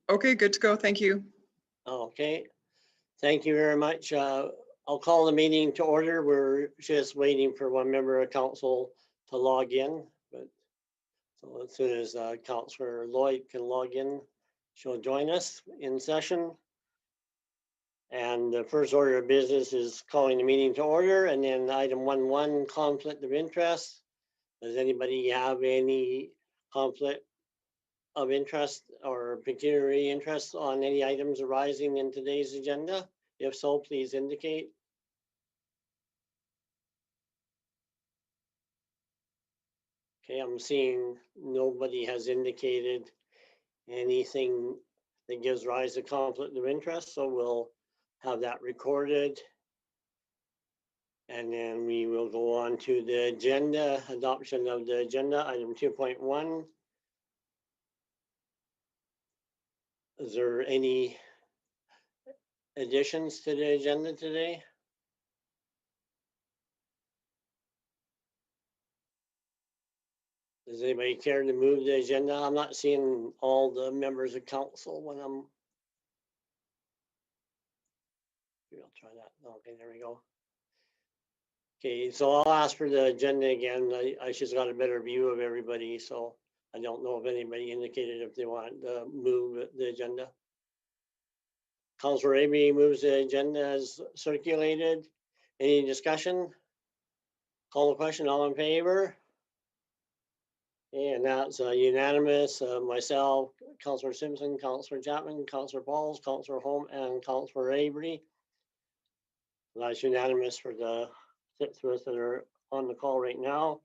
Okay, good to go. Thank you. Okay, thank you very much. I'll call the meeting to order. We're just waiting for one member of council to log in, but so as soon as Councillor Lloyd can log in, she'll join us in session. And the first order of business is calling the meeting to order, and then item 1.1, conflict of interest. Does anybody have any conflict of interest or pecuniary interest on any items arising in today's agenda? If so, please indicate. Okay, I'm seeing nobody has indicated anything that gives rise to conflict of interest, so we'll have that recorded. And then we will go on to the agenda, adoption of the agenda, item 2.1. Is there any additions to the agenda today? Does anybody care to move the agenda? I'm not seeing all the members of council when I'm. Maybe I'll try that. Okay, there we go. Okay, so I'll ask for the agenda again. I just got a better view of everybody, so I don't know if anybody indicated if they want to move the agenda. Councillor Amy moves the agenda as circulated. Any discussion? Call the question, all in favor? And that's unanimous. Myself, Councillor Simpson, Councillor Chapman, Councillor Pauls, Councillor Holm, and Councillor Avery. That's unanimous for the 6 of us that are on the call right now.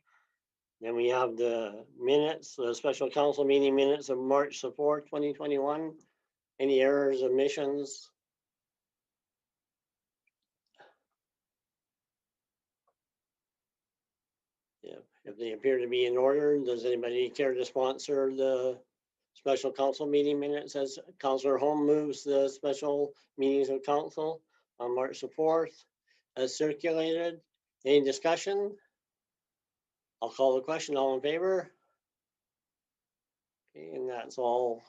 Then we have the minutes, the special council meeting minutes of March 4th, 2021. Any errors, omissions? Yeah, if they appear to be in order, does anybody care to sponsor the special council meeting minutes as Councillor Holm moves the special meetings of council on March 4th as circulated? Any discussion? I'll call the question, all in favor? Okay, and that's all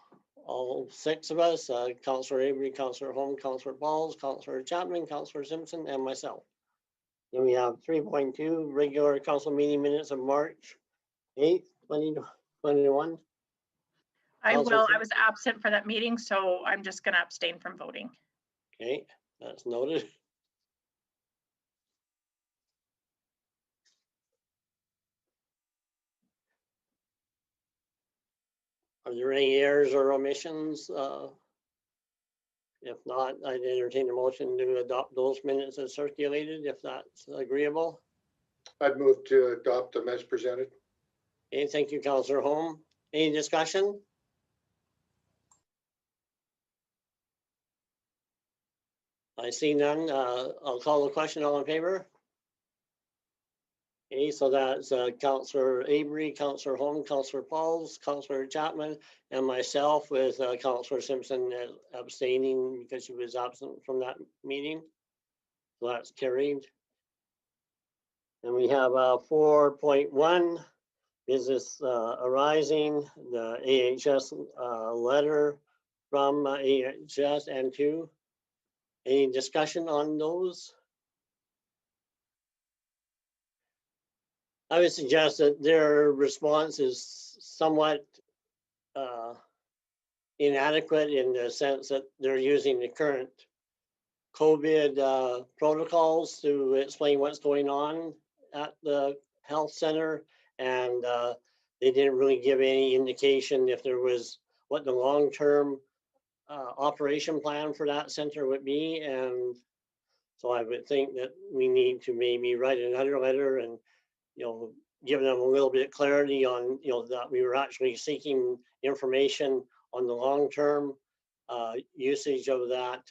6 of us, Councillor Avery, Councillor Holm, Councillor Pauls, Councillor Chapman, Councillor Simpson, and myself. Then we have 3.2 regular council meeting minutes of March 8th, 2021. I was absent for that meeting, so I'm just going to abstain from voting. Okay, that's noted. Are there any errors or omissions? If not, I'd entertain a motion to adopt those minutes as circulated, if that's agreeable. I'd move to adopt them as presented. Okay, thank you, Councillor Holm. Any discussion? I see none. I'll call the question, all in favor? Okay, so that's Councillor Avery, Councillor Holm, Councillor Pauls, Councillor Chapman, and myself, with Councillor Simpson abstaining because she was absent from that meeting. So that's carried. And we have 4.1, business arising, the AHS letter from AHS and 2. Any discussion on those? I would suggest that their response is somewhat inadequate in the sense that they're using the current COVID protocols to explain what's going on at the health center, and they didn't really give any indication if there was what the long-term operation plan for that center would be. And so I would think that we need to maybe write another letter and give them a little bit of clarity on, that we were actually seeking information on the long-term usage of that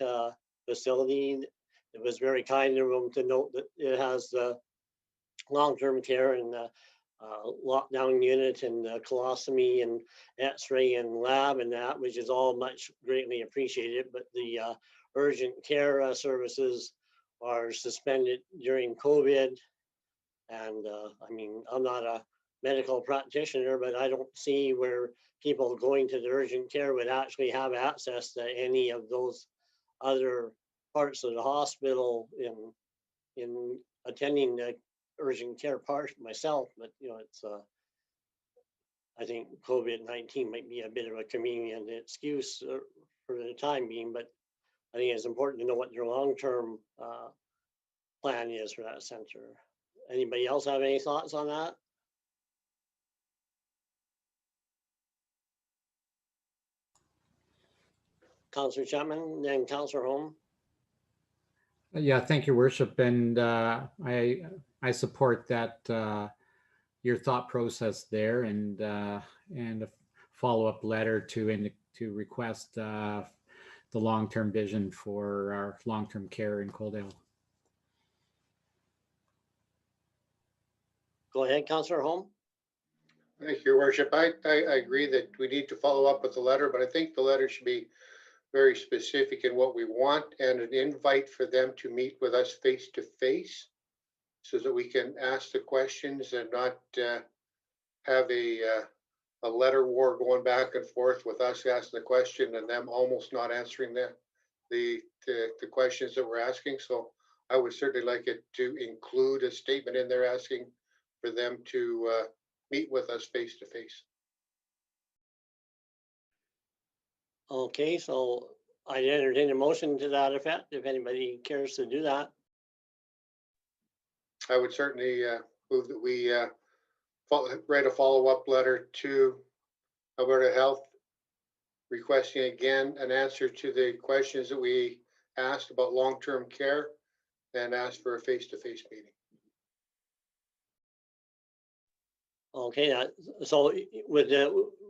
facility. It was very kind of them to note that it has the long-term care and the lockdown unit and the colostomy and x-ray and lab and that, which is all much greatly appreciated. But the urgent care services are suspended during COVID. And I mean, I'm not a medical practitioner, but I don't see where people going to the urgent care would actually have access to any of those other parts of the hospital in attending the urgent care part myself, but you know, it's I think COVID-19 might be a bit of a convenient excuse for the time being, but I think it's important to know what your long-term plan is for that center. Anybody else have any thoughts on that? Councillor Chapman, then Councillor Holm. Yeah, thank you, Worship, and I support that your thought process there, and a follow-up letter to request the long-term vision for our long-term care in Coaldale. Go ahead, Councillor Holm. Thank you, Your Worship. I agree that we need to follow up with the letter, but I think the letter should be very specific in what we want and an invite for them to meet with us face to face so that we can ask the questions and not have a letter war going back and forth with us asking the question and them almost not answering the questions that we're asking. So I would certainly like it to include a statement in there asking for them to meet with us face to face. Okay, so I entertain a motion to that effect, if anybody cares to do that. I would certainly move that we write a follow-up letter to Alberta Health requesting again an answer to the questions that we asked about long-term care and ask for a face-to-face meeting. Okay, so with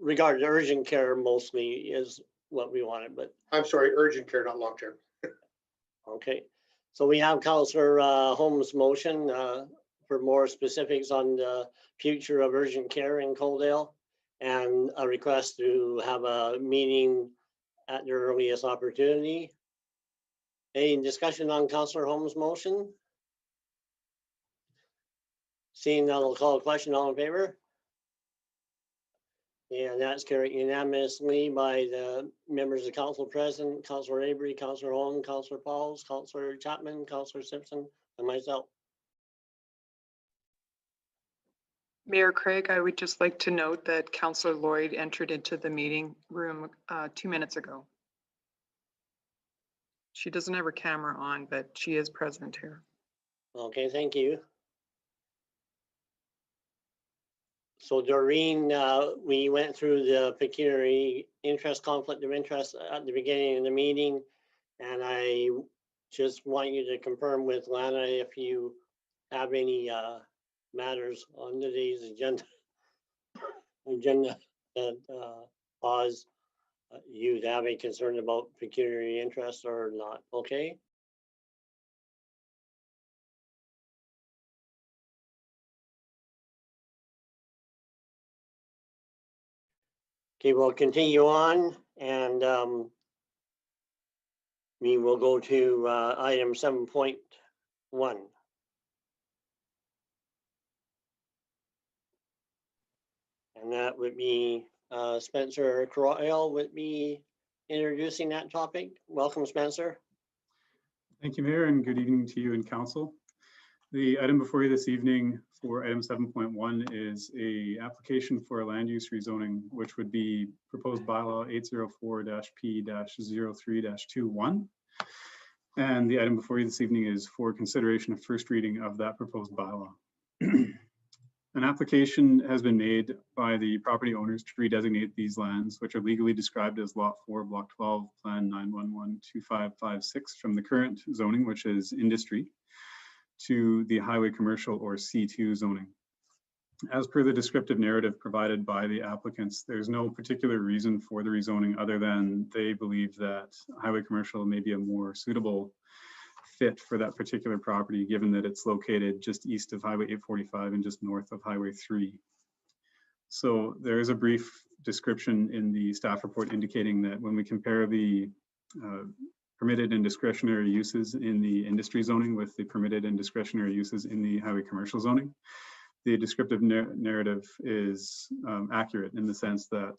regard to urgent care mostly is what we wanted, but I'm sorry, urgent care, not long-term. okay. So we have Councillor Holmes' motion for more specifics on the future of urgent care in Coaldale and a request to have a meeting at the earliest opportunity. Any discussion on Councillor Holmes' motion? Seeing none, I'll call a question. All in favor? And that's carried unanimously by the members of council present, Councillor Avery, Councillor Holm, Councillor Pauls, Councillor Chapman, Councillor Simpson, and myself. Mayor Craig, I would just like to note that Councillor Lloyd entered into the meeting room 2 minutes ago. She doesn't have her camera on, but she is present here. Okay, thank you. So Doreen, we went through the pecuniary interest, conflict of interest at the beginning of the meeting. And I just want you to confirm with Lana if you have any matters on today's agenda that cause you to have a concern about pecuniary interest or not, okay? Okay, we'll continue on and we will go to item 7.1. And that would be Spencer Coaldale would be introducing that topic. Welcome, Spencer. Thank you, Mayor, and good evening to you and Council. The item before you this evening for item 7.1 is a application for a land use rezoning, which would be proposed bylaw 804-P-03-21. And the item before you this evening is for consideration of first reading of that proposed bylaw. An application has been made by the property owners to redesignate these lands, which are legally described as Lot 4, Block 12, Plan 9112556 from the current zoning, which is industry, to the highway commercial or C2 zoning. As per the descriptive narrative provided by the applicants, there's no particular reason for the rezoning other than they believe that highway commercial may be a more suitable fit for that particular property, given that it's located just east of Highway 845 and just north of Highway 3. So there is a brief description in the staff report indicating that when we compare the permitted and discretionary uses in the industry zoning with the permitted and discretionary uses in the highway commercial zoning, the descriptive narrative is accurate in the sense that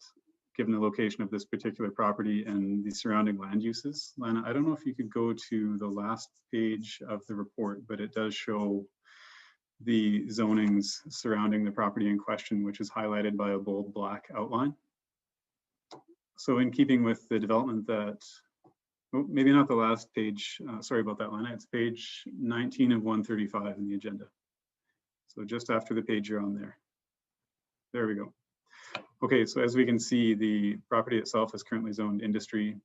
given the location of this particular property and the surrounding land uses. Lana, I don't know if you could go to the last page of the report, but it does show the zonings surrounding the property in question, which is highlighted by a bold black outline. So in keeping with the development that, oh, maybe not the last page, sorry about that, Lana, it's page 19 of 135 in the agenda. So just after the page you're on there. There we go. Okay, so as we can see, the property itself is currently zoned industry.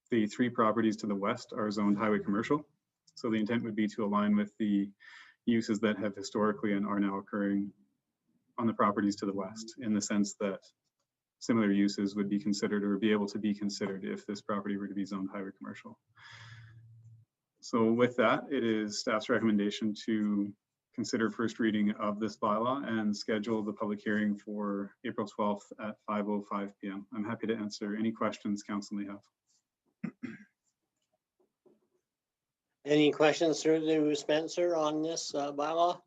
The 3 properties to the west are zoned highway commercial. So the intent would be to align with the uses that have historically and are now occurring on the properties to the west, in the sense that similar uses would be considered or be able to be considered if this property were to be zoned highway commercial. So with that, it is staff's recommendation to consider first reading of this bylaw and schedule the public hearing for April 12th at 5:05 p.m. I'm happy to answer any questions council may have. Any questions through to Spencer on this bylaw?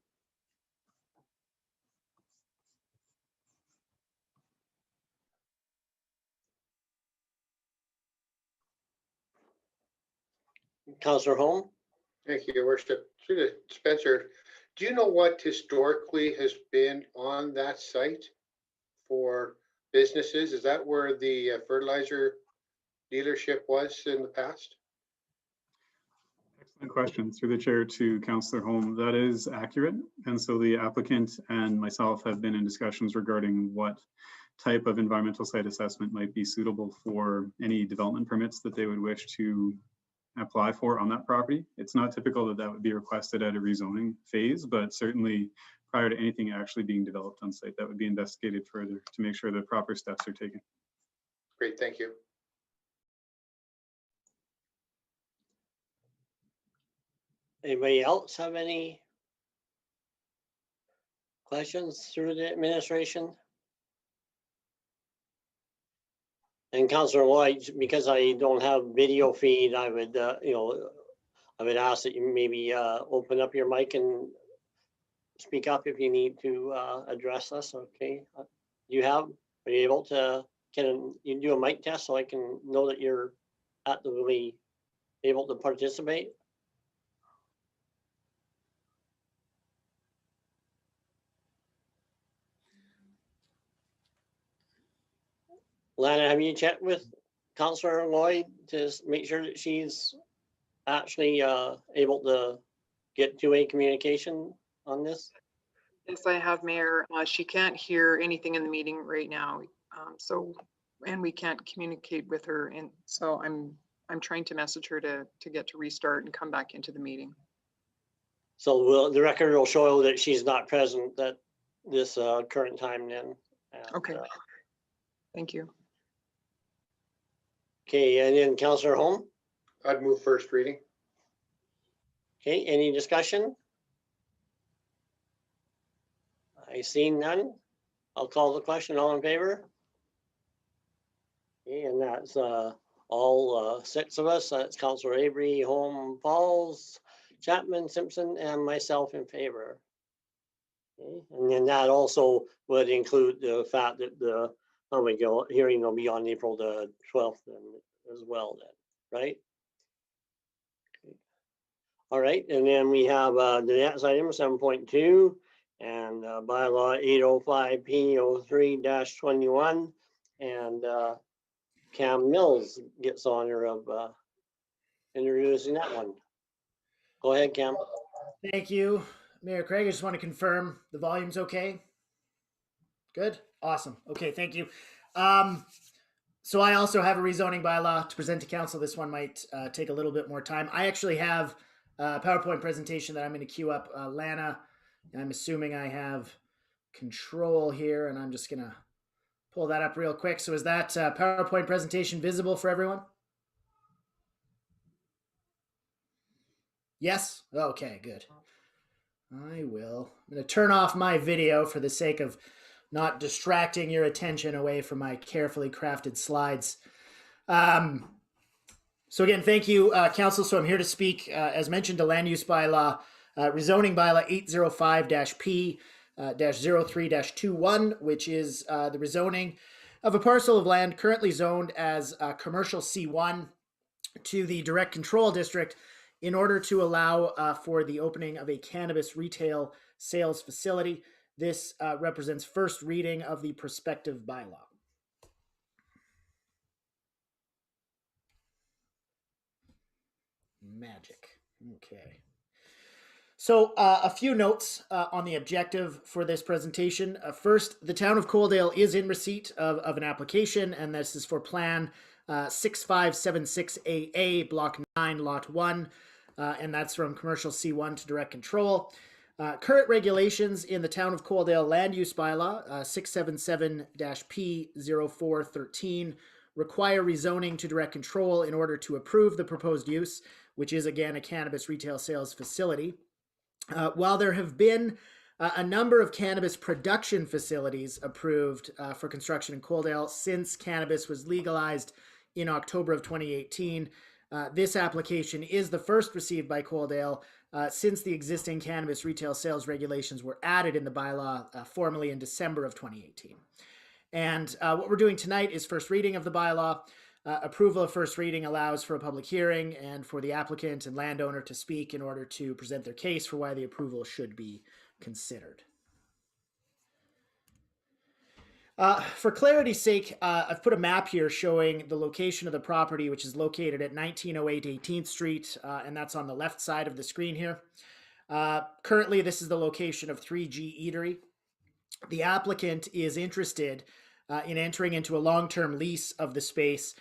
Councillor Holm? Thank you, Your Worship. Through to Spencer, do you know what historically has been on that site for businesses? Is that where the fertilizer dealership was in the past? Excellent question. Through the chair to Councillor Holm, that is accurate. And so the applicant and myself have been in discussions regarding what type of environmental site assessment might be suitable for any development permits that they would wish to apply for on that property. It's not typical that that would be requested at a rezoning phase, but certainly prior to anything actually being developed on site, that would be investigated further to make sure the proper steps are taken. Great, thank you. Anybody else have any questions through the administration? And Councillor Lloyd, because I don't have video feed, I would, I would ask that you maybe open up your mic and speak up if you need to address us, okay? Are you able to, can you do a mic test so I can know that you're actively able to participate? Lana, have you checked with Councillor Lloyd to make sure that she's actually able to get two-way communication on this? Yes, I have, Mayor. She can't hear anything in the meeting right now. And we can't communicate with her. And so I'm trying to message her to get to restart and come back into the meeting. So the record will show that she's not present at this current time then. And, okay. Thank you. Okay, and then Councillor Holm? I'd move first reading. Okay, any discussion? I see none. I'll call the question. All in favor? Okay, and that's all 6 of us. That's Councillor Avery, Holm, Pauls, Chapman, Simpson, and myself in favor. Okay, and then that also would include the fact that the hearing will be on April the 12th then, as well then, right? Okay. All right, and then we have the next item 7.2 and bylaw 805P03-21 and Cam Mills gets honor of introducing that one. Go ahead, Cam. Thank you, Mayor Craig. I just want to confirm the volume's okay. Good, awesome. Okay, thank you. So I also have a rezoning bylaw to present to council. This one might take a little bit more time. I actually have a PowerPoint presentation that I'm going to queue up. Lana, I'm assuming I have control here, and I'm just going to pull that up real quick. So is that PowerPoint presentation visible for everyone? Yes? Okay, good. I will. I'm going to turn off my video for the sake of not distracting your attention away from my carefully crafted slides. So again, thank you, Council. So I'm here to speak, as mentioned, the land use bylaw, rezoning bylaw 805-P -03-21, which is the rezoning of a parcel of land currently zoned as commercial C1 to the direct control district in order to allow for the opening of a cannabis retail sales facility. This represents first reading of the prospective bylaw. Magic. Okay. So a few notes on the objective for this presentation. First, the town of Coaldale is in receipt of an application, and this is for Plan 6576AA, Block 9, Lot 1, and that's from Commercial C1 to Direct Control. Current regulations in the town of Coaldale Land Use Bylaw 677-P0413 require rezoning to Direct Control in order to approve the proposed use, which is again a cannabis retail sales facility. While there have been a number of cannabis production facilities approved for construction in Coaldale since cannabis was legalized in October of 2018, this application is the first received by Coaldale since the existing cannabis retail sales regulations were added in the bylaw formally in December of 2018. And what we're doing tonight is first reading of the bylaw. Approval of first reading allows for a public hearing and for the applicant and landowner to speak in order to present their case for why the approval should be considered. For clarity's sake, I've put a map here showing the location of the property, which is located at 1908 18th Street, and that's on the left side of the screen here. Currently, this is the location of 3G Eatery. The applicant is interested in entering into a long-term lease of the space,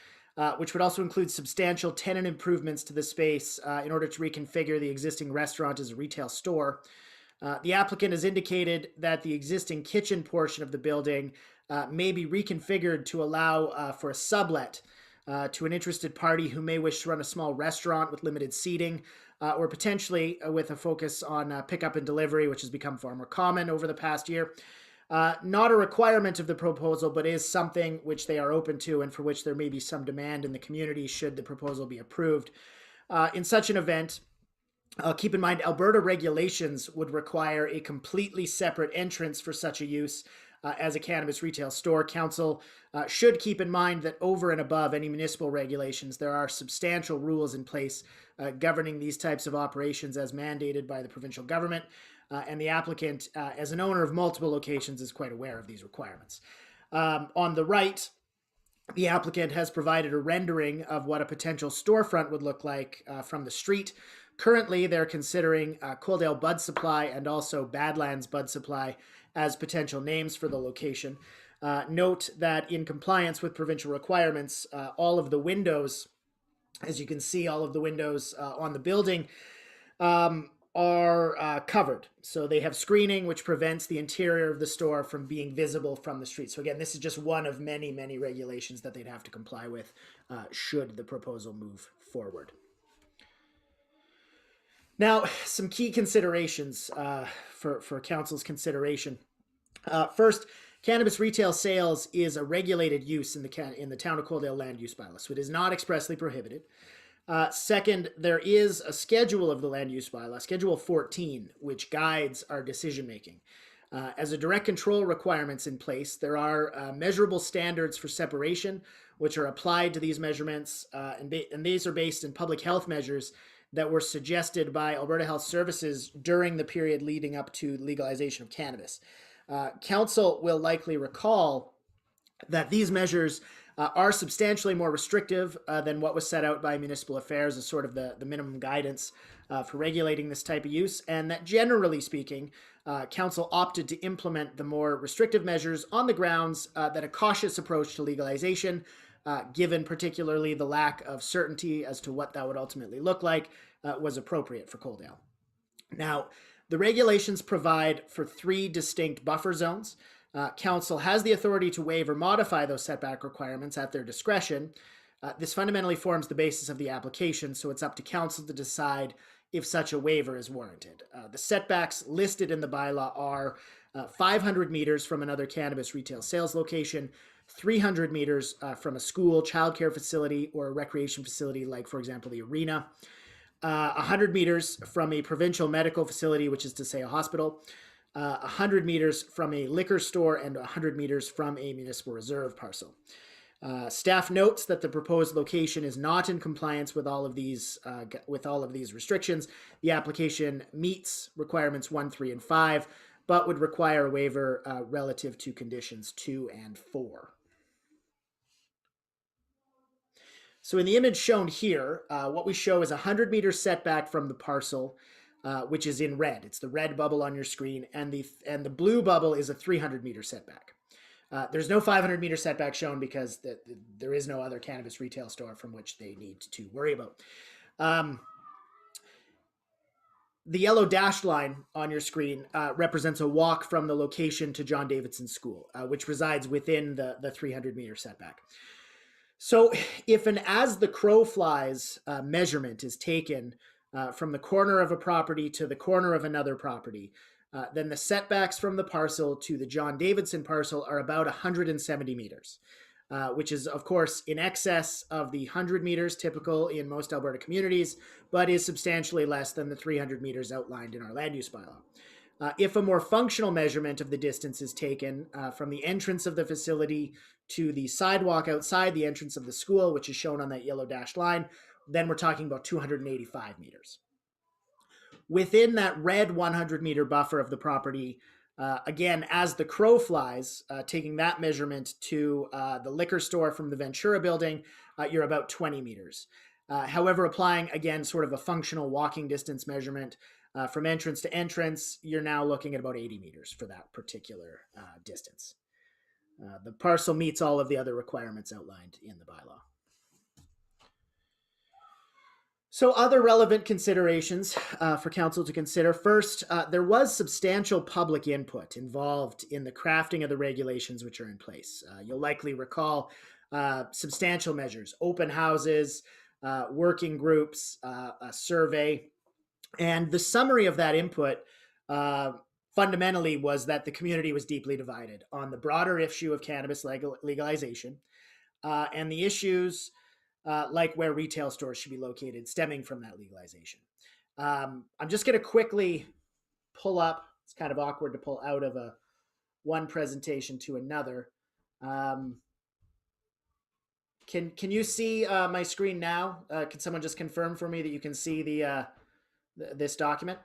which would also include substantial tenant improvements to the space in order to reconfigure the existing restaurant as a retail store. The applicant has indicated that the existing kitchen portion of the building may be reconfigured to allow for a sublet to an interested party who may wish to run a small restaurant with limited seating, or potentially with a focus on pickup and delivery, which has become far more common over the past year. Not a requirement of the proposal, but is something which they are open to and for which there may be some demand in the community should the proposal be approved. In such an event, keep in mind Alberta regulations would require a completely separate entrance for such a use as a cannabis retail store. Council should keep in mind that over and above any municipal regulations, there are substantial rules in place governing these types of operations as mandated by the provincial government. And the applicant, as an owner of multiple locations, is quite aware of these requirements. On the right, the applicant has provided a rendering of what a potential storefront would look like from the street. Currently, they're considering Coaldale Bud Supply and also Badlands Bud Supply as potential names for the location. Note that in compliance with provincial requirements, all of the windows, as you can see, all of the windows on the building are covered. So they have screening which prevents the interior of the store from being visible from the street. So again, this is just one of many, many regulations that they'd have to comply with should the proposal move forward. Now, some key considerations for council's consideration. First, cannabis retail sales is a regulated use in the town of Coaldale Land Use Bylaw, so it is not expressly prohibited. Second, there is a schedule of the land use bylaw, Schedule 14, which guides our decision making. As a direct control requirements in place, there are measurable standards for separation, which are applied to these measurements, and these are based in public health measures that were suggested by Alberta Health Services during the period leading up to legalization of cannabis. Council will likely recall that these measures are substantially more restrictive than what was set out by Municipal Affairs as sort of the minimum guidance for regulating this type of use, and that generally speaking, Council opted to implement the more restrictive measures on the grounds that a cautious approach to legalization, given particularly the lack of certainty as to what that would ultimately look like, was appropriate for Coaldale. Now, the regulations provide for 3 distinct buffer zones. Council has the authority to waive or modify those setback requirements at their discretion. This fundamentally forms the basis of the application, so it's up to council to decide if such a waiver is warranted. The setbacks listed in the bylaw are 500 meters from another cannabis retail sales location, 300 meters from a school, childcare facility, or a recreation facility like, for example, the arena, 100 meters from a provincial medical facility, which is to say a hospital, 100 meters from a liquor store and 100 meters from a municipal reserve parcel. Staff notes that the proposed location is not in compliance with all of these restrictions. The application meets requirements 1, 3, and 5, but would require a waiver relative to conditions 2 and 4. So in the image shown here, what we show is a 100-meter setback from the parcel, which is in red. It's the red bubble on your screen, and the blue bubble is a 300-meter setback. There's no 500-meter setback shown because there is no other cannabis retail store from which they need to worry about. The yellow dashed line on your screen represents a walk from the location to John Davidson School, which resides within the 300-meter setback. So if an as the crow flies measurement is taken from the corner of a property to the corner of another property, then the setbacks from the parcel to the John Davidson parcel are about 170 meters, which is, of course, in excess of the 100 meters typical in most Alberta communities, but is substantially less than the 300 meters outlined in our land use bylaw. If a more functional measurement of the distance is taken from the entrance of the facility to the sidewalk outside the entrance of the school, which is shown on that yellow dashed line, then we're talking about 285 meters. Within that red 100-meter buffer of the property, again, as the crow flies, taking that measurement to the liquor store from the Ventura building, you're about 20 meters. However, applying, again, sort of a functional walking distance measurement from entrance to entrance, you're now looking at about 80 meters for that particular distance. The parcel meets all of the other requirements outlined in the bylaw. So other relevant considerations for council to consider. First, there was substantial public input involved in the crafting of the regulations which are in place. You'll likely recall substantial measures, open houses, working groups, a survey. And the summary of that input fundamentally was that the community was deeply divided on the broader issue of cannabis legalization and the issues like where retail stores should be located stemming from that legalization. I'm just going to quickly pull up. It's kind of awkward to pull out of one presentation to another. Can you see my screen now? Can someone just confirm for me that you can see this document?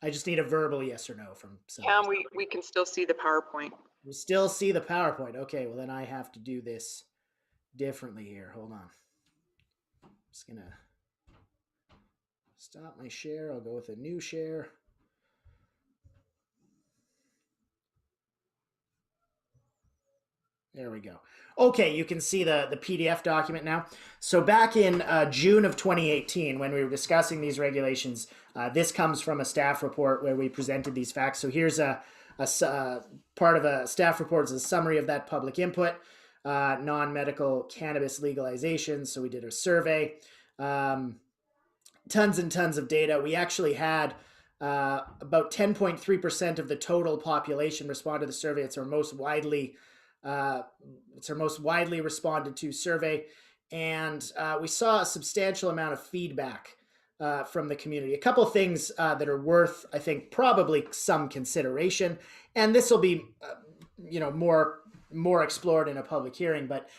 I just need a verbal yes or no from someone. Yeah, we can still see the PowerPoint. We still see the PowerPoint. Okay, well then I have to do this differently here. Hold on. I'm just gonna stop my share. I'll go with a new share. There we go. Okay, you can see the PDF document now. So back in June of 2018, when we were discussing these regulations, this comes from a staff report where we presented these facts. So here's a part of a staff report is a summary of that public input, non-medical cannabis legalization. So we did a survey, tons and tons of data. We actually had about 10.3% of the total population respond to the survey. It's our most widely responded to survey, and we saw a substantial amount of feedback from the community. A couple of things that are worth, I think, probably some consideration, and this will be, more explored in a public hearing. But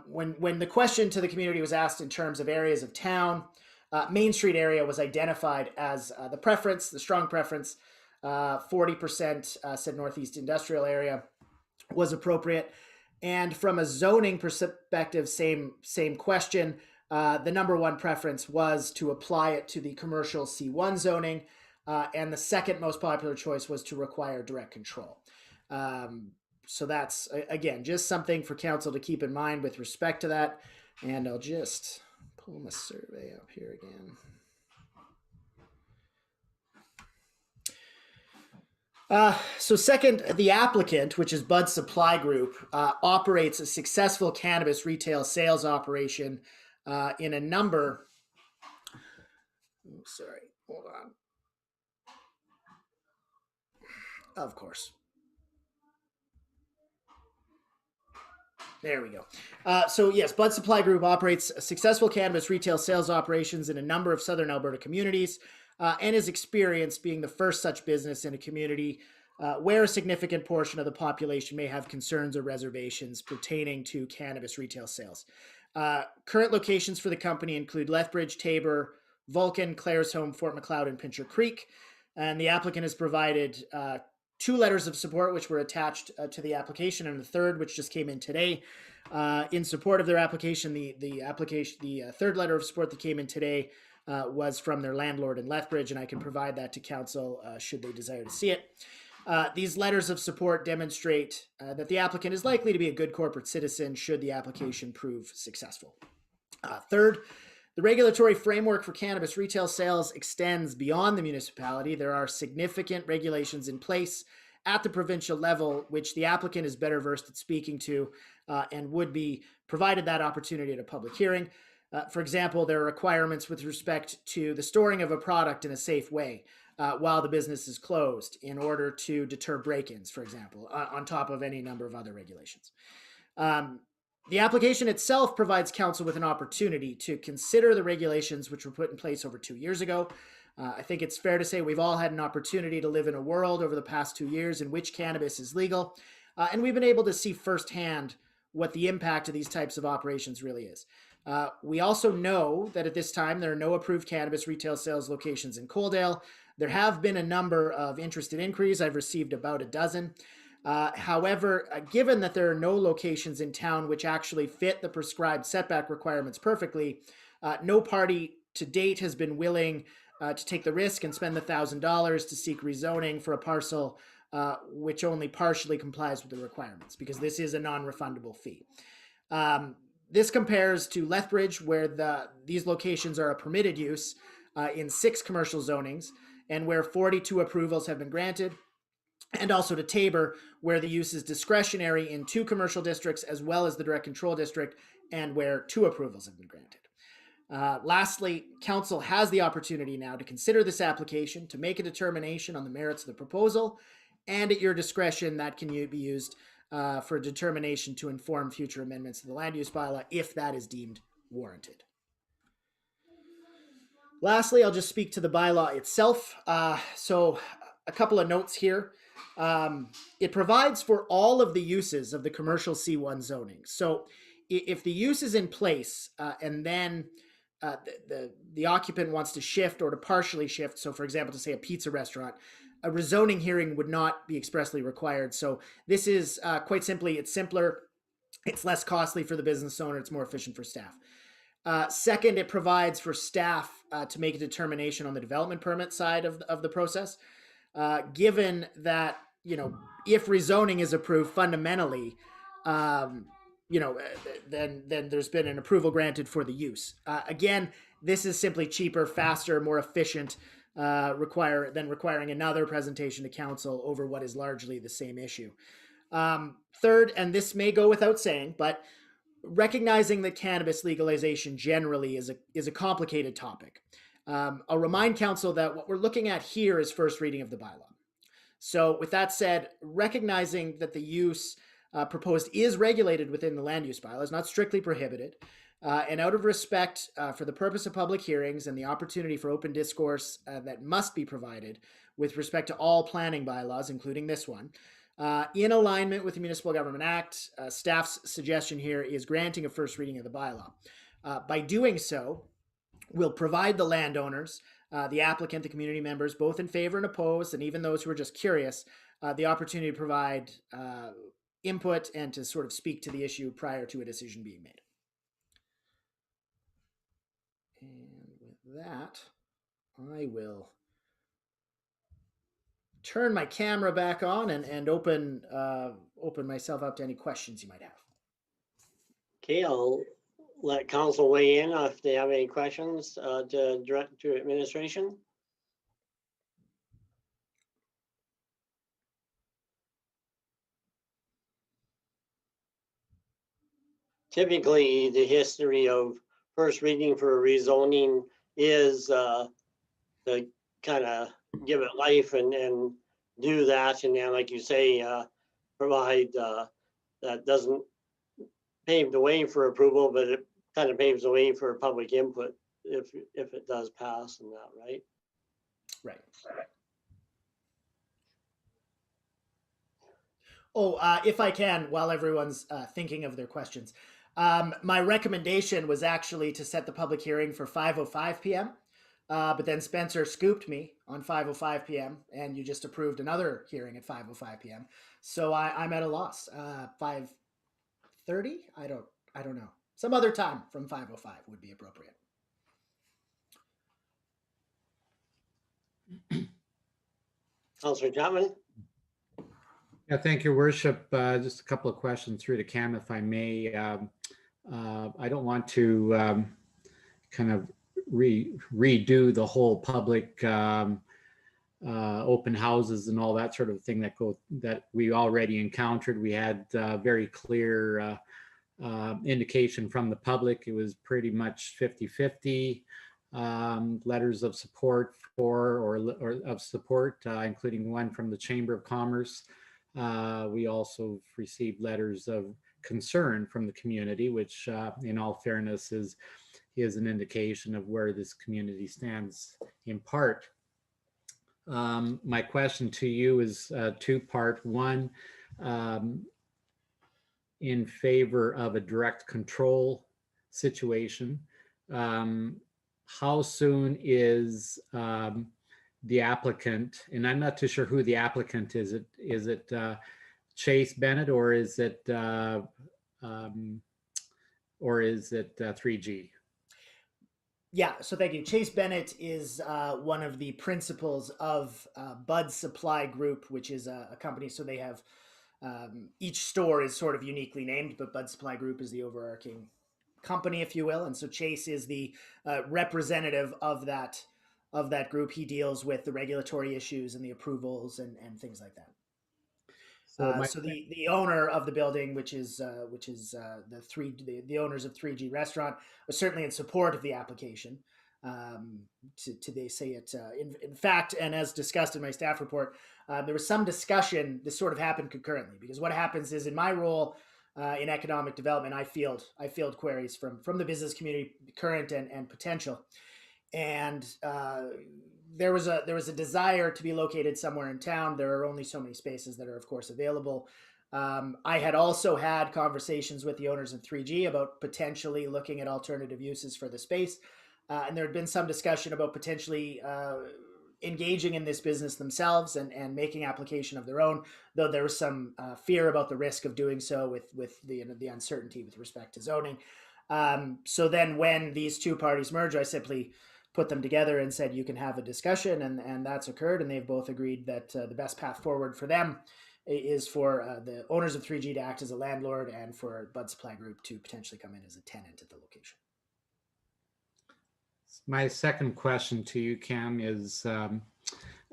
when the question to the community was asked in terms of areas of town, Main Street area was identified as the preference, the strong preference. 40% said Northeast Industrial area was appropriate. And from a zoning perspective, same question. The number one preference was to apply it to the commercial C1 zoning. And the second most popular choice was to require direct control. So that's, again, just something for council to keep in mind with respect to that. And I'll just pull my survey up here again. So second, the applicant, which is Bud Supply Group, operates a successful cannabis retail sales operation in a number. Oh, sorry, hold on. Of course. There we go. So yes, Bud Supply Group operates successful cannabis retail sales operations in a number of Southern Alberta communities and is experienced being the first such business in a community where a significant portion of the population may have concerns or reservations pertaining to cannabis retail sales. Current locations for the company include Lethbridge, Tabor, Vulcan, Claresholm, Fort Macleod, and Pincher Creek. And the applicant has provided 2 letters of support, which were attached to the application, and the third, which just came in today. In support of their application, the third letter of support that came in today was from their landlord in Lethbridge, and I can provide that to council should they desire to see it. These letters of support demonstrate that the applicant is likely to be a good corporate citizen should the application prove successful. Third, the regulatory framework for cannabis retail sales extends beyond the municipality. There are significant regulations in place at the provincial level, which the applicant is better versed at speaking to and would be provided that opportunity at a public hearing. For example, there are requirements with respect to the storing of a product in a safe way while the business is closed in order to deter break-ins, for example, on top of any number of other regulations. The application itself provides council with an opportunity to consider the regulations which were put in place over 2 years ago. I think it's fair to say we've all had an opportunity to live in a world over the past 2 years in which cannabis is legal, and we've been able to see firsthand what the impact of these types of operations really is. We also know that at this time there are no approved cannabis retail sales locations in Coaldale. There have been a number of interested inquiries. I've received about a dozen. However, given that there are no locations in town which actually fit the prescribed setback requirements perfectly, no party to date has been willing to take the risk and spend the $1,000 to seek rezoning for a parcel which only partially complies with the requirements, because this is a non-refundable fee. This compares to Lethbridge, where these locations are a permitted use in 6 commercial zonings and where 42 approvals have been granted, and also to Tabor, where the use is discretionary in 2 commercial districts as well as the direct control district, and where 2 approvals have been granted. Lastly, council has the opportunity now to consider this application, to make a determination on the merits of the proposal, and at your discretion, that can be used for a determination to inform future amendments to the land use bylaw if that is deemed warranted. Lastly, I'll just speak to the bylaw itself. So a couple of notes here. It provides for all of the uses of the commercial C1 zoning. So if the use is in place and then the occupant wants to shift or to partially shift, so for example, to say a pizza restaurant, a rezoning hearing would not be expressly required. So this is quite simply, it's simpler, it's less costly for the business owner, it's more efficient for staff. Second, it provides for staff to make a determination on the development permit side of the process. Given that, if rezoning is approved fundamentally, then there's been an approval granted for the use. Again, this is simply cheaper, faster, more efficient, than requiring another presentation to council over what is largely the same issue. Third, and this may go without saying, but recognizing that cannabis legalization generally is a complicated topic. I'll remind council that what we're looking at here is first reading of the bylaw. So with that said, recognizing that the use proposed is regulated within the land use bylaw, is not strictly prohibited, and out of respect for the purpose of public hearings and the opportunity for open discourse that must be provided with respect to all planning bylaws, including this one, in alignment with the Municipal Government Act, staff's suggestion here is granting a first reading of the bylaw. By doing so, we'll provide the landowners, the applicant, the community members, both in favor and opposed, and even those who are just curious, the opportunity to provide input and to sort of speak to the issue prior to a decision being made. And with that, I will turn my camera back on and open myself up to any questions you might have. Okay, I'll let council weigh in if they have any questions to direct to administration. Typically, the history of first reading for a rezoning is to kind of give it life and do that, and then, like you say, provide that doesn't paved the way for approval, but it kind of paves the way for public input if it does pass and that, right? Right. Oh, if I can, while everyone's thinking of their questions, my recommendation was actually to set the public hearing for 5:05 p.m. But then Spencer scooped me on 5:05 p.m. and you just approved another hearing at 5:05 p.m. So I'm at a loss. 5:30? I don't know. Some other time from 5:05 would be appropriate. Councillor Chapman? Yeah, thank you, Worship. Just a couple of questions through to Cam, if I may. I don't want to kind of redo the whole public open houses and all that sort of thing that we already encountered. We had very clear indication from the public. It was pretty much 50-50 letters of support or of support, including one from the Chamber of Commerce. We also received letters of concern from the community, which in all fairness is an indication of where this community stands in part. My question to you is two-part. One, in favor of a direct control situation, how soon is the applicant, and I'm not too sure who the applicant is. Is it Chase Bennett or is it 3G? Yeah, so thank you. Chase Bennett is one of the principals of Bud Supply Group, which is a company. So they have each store is sort of uniquely named, but Bud Supply Group is the overarching company, if you will. And so Chase is the representative of that group. He deals with the regulatory issues and the approvals and things like that. So the owner of the building, which is the owners of 3G Restaurant, are certainly in support of the application. They say it in fact, and as discussed in my staff report, there was some discussion. This sort of happened concurrently because what happens is in my role in economic development, I field queries from the business community, current and potential. And there was a desire to be located somewhere in town. There are only so many spaces that are, of course, available. I had also had conversations with the owners of 3G about potentially looking at alternative uses for the space. And there had been some discussion about potentially engaging in this business themselves and making application of their own, though there was some fear about the risk of doing so with the uncertainty with respect to zoning. So then when these two parties merge, I simply put them together and said, you can have a discussion, and that's occurred. And they've both agreed that the best path forward for them is for the owners of 3G to act as a landlord and for Bud Supply Group to potentially come in as a tenant at the location. My second question to you, Cam, is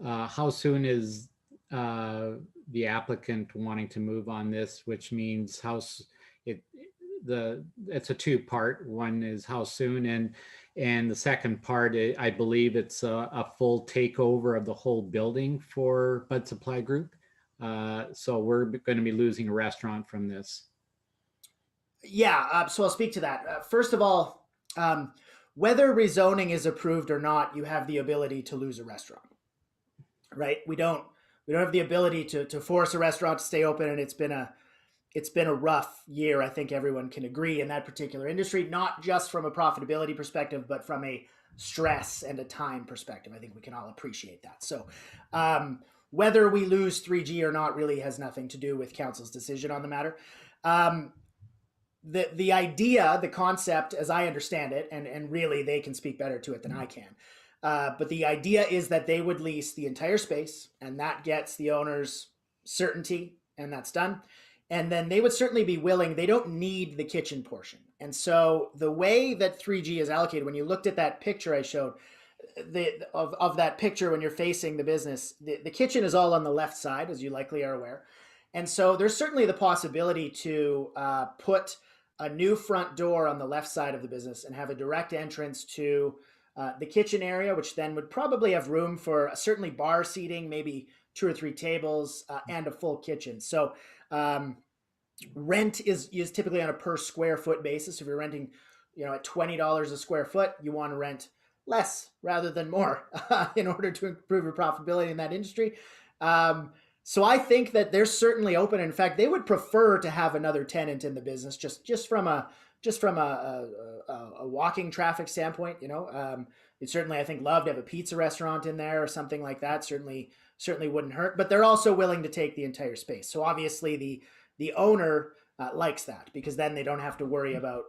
how soon is the applicant wanting to move on this, which means it's a two-part. One is how soon, and the second part, I believe it's a full takeover of the whole building for Bud Supply Group. So we're going to be losing a restaurant from this. Yeah, so I'll speak to that. First of all, whether rezoning is approved or not, you have the ability to lose a restaurant, right? We don't have the ability to force a restaurant to stay open, and it's been a rough year. I think everyone can agree in that particular industry, not just from a profitability perspective, but from a stress and a time perspective. I think we can all appreciate that. So whether we lose 3G or not really has nothing to do with council's decision on the matter. The idea, the concept, as I understand it, and really they can speak better to it than I can, but the idea is that they would lease the entire space, and that gets the owners certainty, and that's done. And then they would certainly be willing, they don't need the kitchen portion. And so the way that 3G is allocated, when you looked at that picture I showed, of that picture when you're facing the business, the kitchen is all on the left side, as you likely are aware. And so there's certainly the possibility to put a new front door on the left side of the business and have a direct entrance to the kitchen area, which then would probably have room for certainly bar seating, maybe 2 or 3 tables, and a full kitchen. So Rent is typically on a per square foot basis. If you're renting, at $20 a square foot, you want to rent less rather than more in order to improve your profitability in that industry. So I think that they're certainly open. In fact, they would prefer to have another tenant in the business, just from a walking traffic standpoint. They'd certainly, I think, love to have a pizza restaurant in there or something like that. Certainly wouldn't hurt. But they're also willing to take the entire space. So obviously the owner likes that, because then they don't have to worry about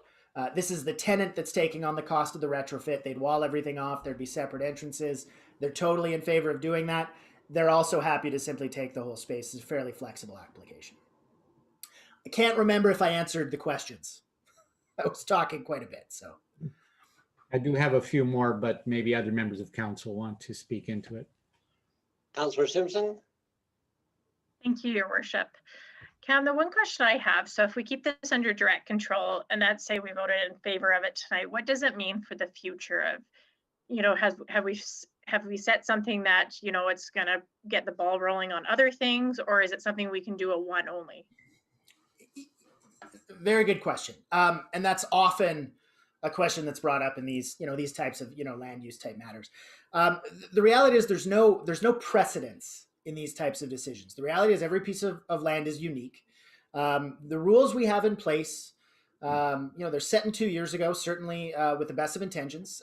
this is the tenant that's taking on the cost of the retrofit. They'd wall everything off. There'd be separate entrances. They're totally in favor of doing that. They're also happy to simply take the whole space. It's a fairly flexible application. I can't remember if I answered the questions. I was talking quite a bit, so. I do have a few more, but maybe other members of council want to speak into it. Councillor Simpson? Thank you, Your Worship. Cam, the one question I have, so if we keep this under direct control, and let's say we voted in favor of it tonight, what does it mean for the future of, have we set something that, it's going to get the ball rolling on other things, or is it something we can do a one only? Very good question. And that's often a question that's brought up in these types of, land use type matters. The reality is there's no precedence in these types of decisions. The reality is every piece of land is unique. The rules we have in place, they're set in 2 years ago, certainly with the best of intentions.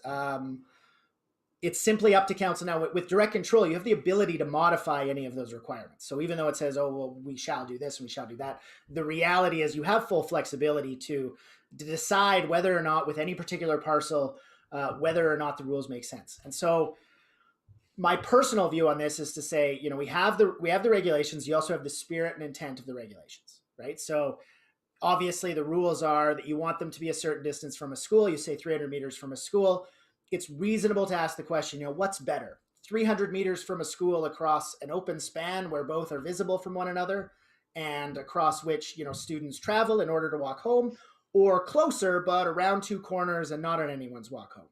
It's simply up to council now. With direct control, you have the ability to modify any of those requirements. So even though it says, oh, well, we shall do this and we shall do that, the reality is you have full flexibility to decide whether or not with any particular parcel, whether or not the rules make sense. And so my personal view on this is to say, we have the regulations. You also have the spirit and intent of the regulations, right? So obviously the rules are that you want them to be a certain distance from a school. You say 300 meters from a school. It's reasonable to ask the question, what's better? 300 meters from a school across an open span where both are visible from one another and across which, students travel in order to walk home, or closer, but around two corners and not on anyone's walk home?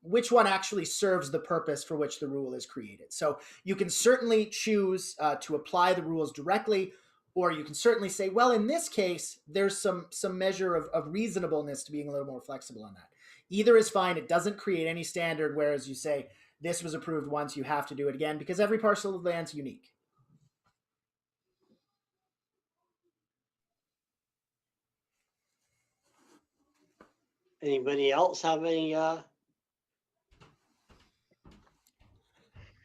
Which one actually serves the purpose for which the rule is created? So you can certainly choose to apply the rules directly, or you can certainly say, well, in this case, there's some measure of reasonableness to being a little more flexible on that. Either is fine. It doesn't create any standard, whereas you say, this was approved once, you have to do it again, because every parcel of land's unique. Anybody else have any?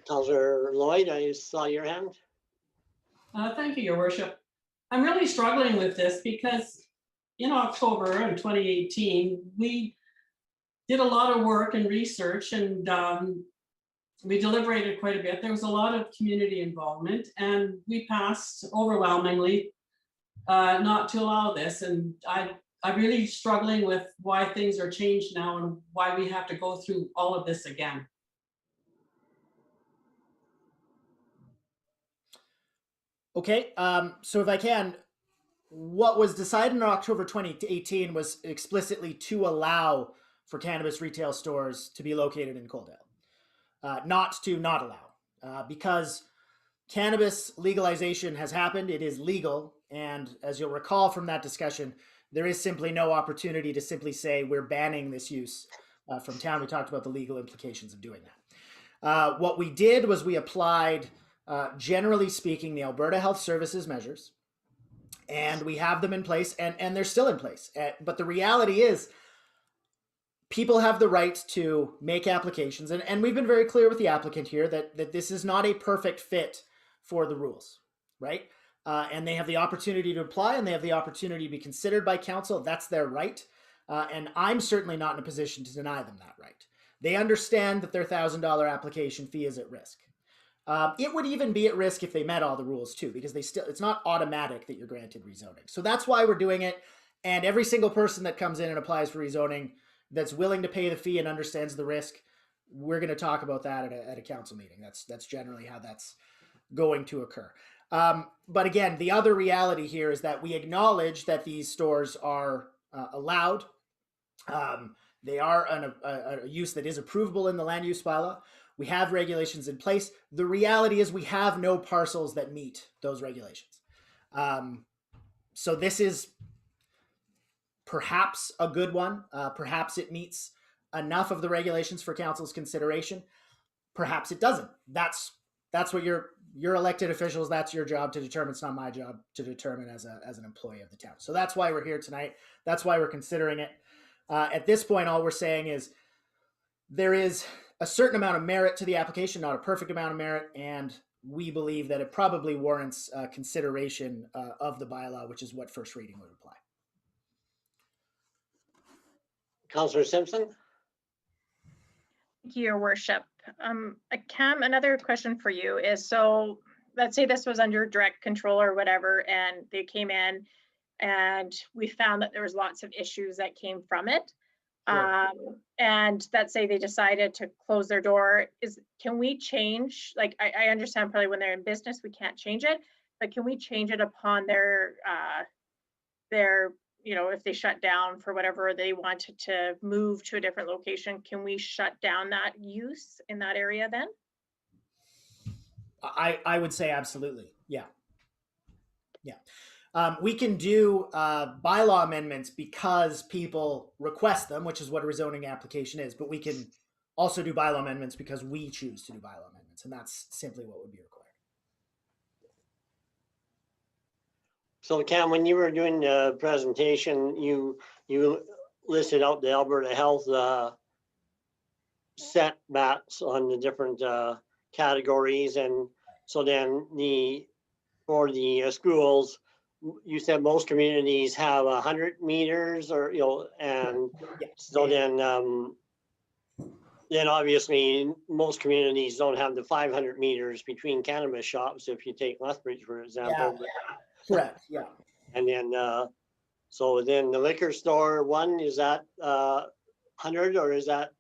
Councillor Lloyd, I saw your hand. Thank you, Your Worship. I'm really struggling with this because in October of 2018, we did a lot of work and research, and we deliberated quite a bit. There was a lot of community involvement, and we passed overwhelmingly not to allow this. And I'm really struggling with why things are changed now and why we have to go through all of this again. Okay, so if I can, what was decided in October 2018 was explicitly to allow for cannabis retail stores to be located in Coaldale, not to not allow, because cannabis legalization has happened. It is legal. And as you'll recall from that discussion, there is simply no opportunity to simply say we're banning this use from town. We talked about the legal implications of doing that. What we did was we applied, generally speaking, the Alberta Health Services measures, and we have them in place, and they're still in place. But the reality is people have the right to make applications, and we've been very clear with the applicant here that this is not a perfect fit for the rules, right? And they have the opportunity to apply, and they have the opportunity to be considered by council. That's their right. And I'm certainly not in a position to deny them that right. They understand that their $1,000 application fee is at risk. It would even be at risk if they met all the rules too, because it's not automatic that you're granted rezoning. So that's why we're doing it. And every single person that comes in and applies for rezoning that's willing to pay the fee and understands the risk, we're going to talk about that at a council meeting. That's generally how that's going to occur. But again, the other reality here is that we acknowledge that these stores are allowed. They are a use that is approvable in the land use bylaw. We have regulations in place. The reality is we have no parcels that meet those regulations. So this is perhaps a good one. Perhaps it meets enough of the regulations for council's consideration. Perhaps it doesn't. That's what your elected officials, that's your job to determine. It's not my job to determine as an employee of the town. So that's why we're here tonight. That's why we're considering it. At this point, all we're saying is there is a certain amount of merit to the application, not a perfect amount of merit, and we believe that it probably warrants consideration of the bylaw, which is what first reading would apply. Councillor Simpson? Thank you, Your Worship. Cam, another question for you is, so let's say this was under direct control or whatever, and they came in and we found that there was lots of issues that came from it. Sure. And let's say they decided to close their door, can we change, like, I understand probably when they're in business, we can't change it, but can we change it upon their, you know, if they shut down for whatever, they wanted to move to a different location, can we shut down that use in that area then? I would say absolutely. Yeah. Yeah. We can do bylaw amendments because people request them, which is what a rezoning application is, but we can also do bylaw amendments because we choose to do bylaw amendments, and that's simply what would be required. So Cam, when you were doing the presentation, you listed out the Alberta Health setbacks on the different categories, and so then for the schools, you said most communities have 100 meters, or and Yeah. so then obviously most communities don't have the 500 meters between cannabis shops. If you take Lethbridge, for example. Yeah. Correct. Yeah. And then, so then the liquor store one, is that 100, or is that?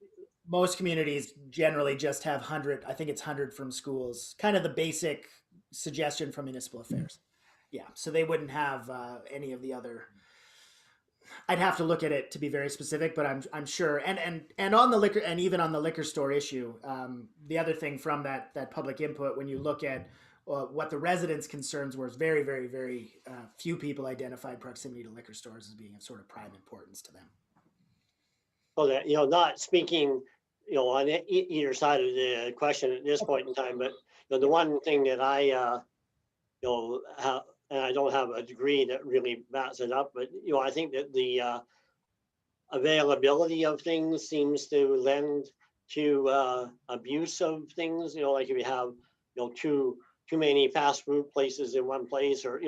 Most communities generally just have 100. I think it's 100 from schools, kind of the basic suggestion from municipal affairs. Yeah. So they wouldn't have any of the other. I'd have to look at it to be very specific, but I'm sure. And on the liquor, and even on the liquor store issue, the other thing from that public input, when you look at what the residents' concerns were, is very, very, very few people identified proximity to liquor stores as being of sort of prime importance to them. So that, not speaking, on either side of the question at this point in time, but the one thing that I, have, and I don't have a degree that really backs it up, but I think that the availability of things seems to lend to abuse of things. Like if you have too many fast food places in one place, or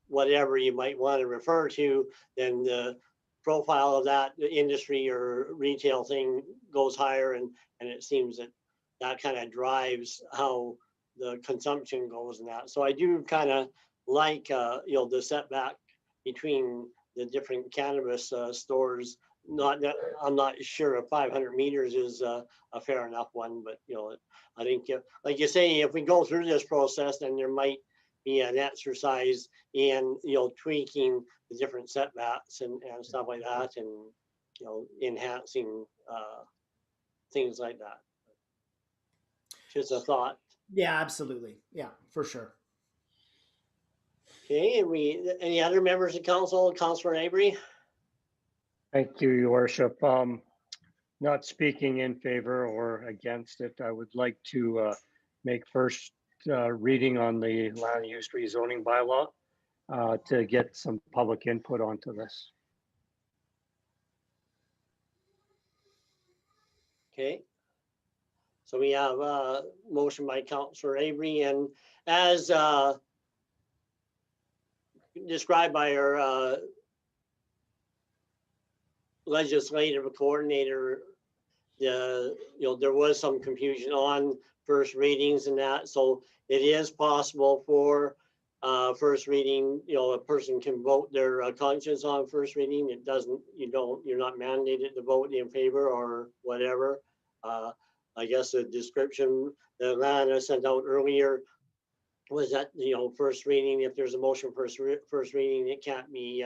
whatever you might want to refer to, then the profile of that industry or retail thing goes higher, and it seems that kind of drives how the consumption goes and that. So I do kind of like the setback between the different cannabis stores. Not that I'm not sure if 500 meters is a fair enough one, but I think, like you say, if we go through this process, then there might be an exercise in tweaking the different setbacks and stuff like that, and enhancing things like that. Just a thought. Yeah, absolutely. Yeah, for sure. Okay, any other members of council? Councillor Avery? Thank you, Your Worship. Not speaking in favor or against it, I would like to make first reading on the land use rezoning bylaw to get some public input onto this. Okay. So we have a motion by Councillor Avery, and as described by our legislative coordinator, there was some confusion on first readings and that. So it is possible for first reading, a person can vote their conscience on first reading. It doesn't, you're not mandated to vote in favor or whatever. I guess the description that Lana sent out earlier was that, first reading, if there's a motion for first reading, it can't be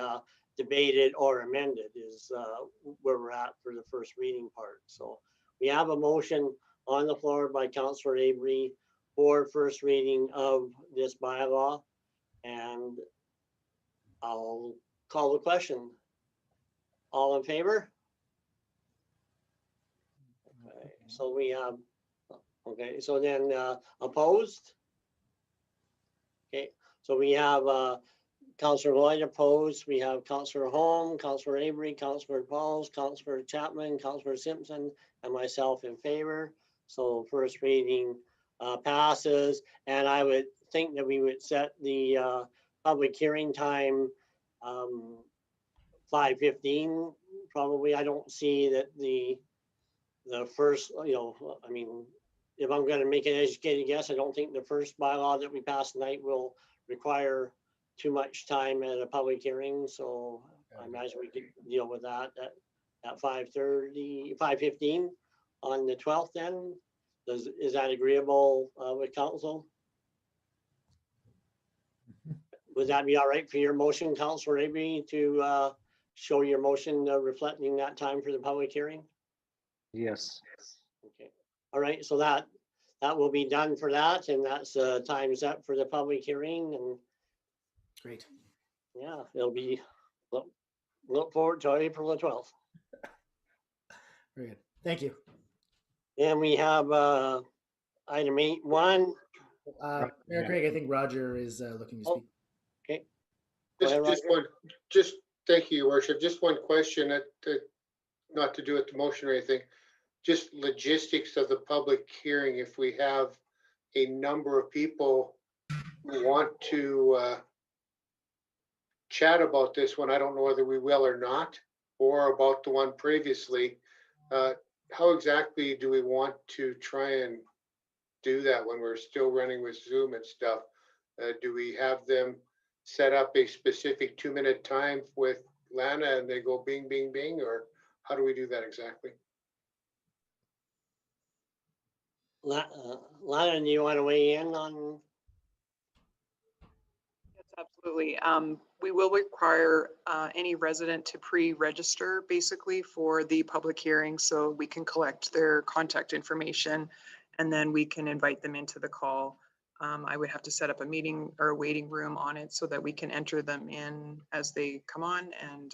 debated or amended, is where we're at for the first reading part. So we have a motion on the floor by Councillor Avery for first reading of this bylaw. And I'll call the question. All in favor? Okay, so we have, okay, so then opposed? Okay, so we have Councillor Lloyd opposed, we have Councillor Holm, Councillor Avery, Councillor Pauls, Councillor Chapman, Councillor Simpson, and myself in favor. So first reading passes, and I would think that we would set the public hearing time 5:15 probably. I don't see that the first, you know, I mean, if I'm gonna make an educated guess, I don't think the first bylaw that we pass tonight will require too much time at a public hearing, so I imagine we could deal with that at 5:30, 5:15 on the 12th then. Is that agreeable with council? Would that be all right for your motion, Councillor Avery, to show your motion reflecting that time for the public hearing? Yes. Okay, all right, so that will be done for that, and that's time set for the public hearing, and Great. yeah, it'll be, look forward to April the 12th. Very good. Thank you. And we have item 8.1. Mayor Craig, I think Roger is looking to speak. Okay. Go ahead, Roger. Thank you, Your Worship. Just one question, not to do with the motion or anything, just logistics of the public hearing. If we have a number of people who want to chat about this one, I don't know whether we will or not, or about the one previously, how exactly do we want to try and do that when we're still running with Zoom and stuff? Do we have them set up a specific 2-minute time with Lana and they go bing, bing, bing, or how do we do that exactly? Lana, do you want to weigh in on? Yes, absolutely. We will require any resident to pre-register basically for the public hearing, so we can collect their contact information and then we can invite them into the call. I would have to set up a meeting or a waiting room on it so that we can enter them in as they come on, and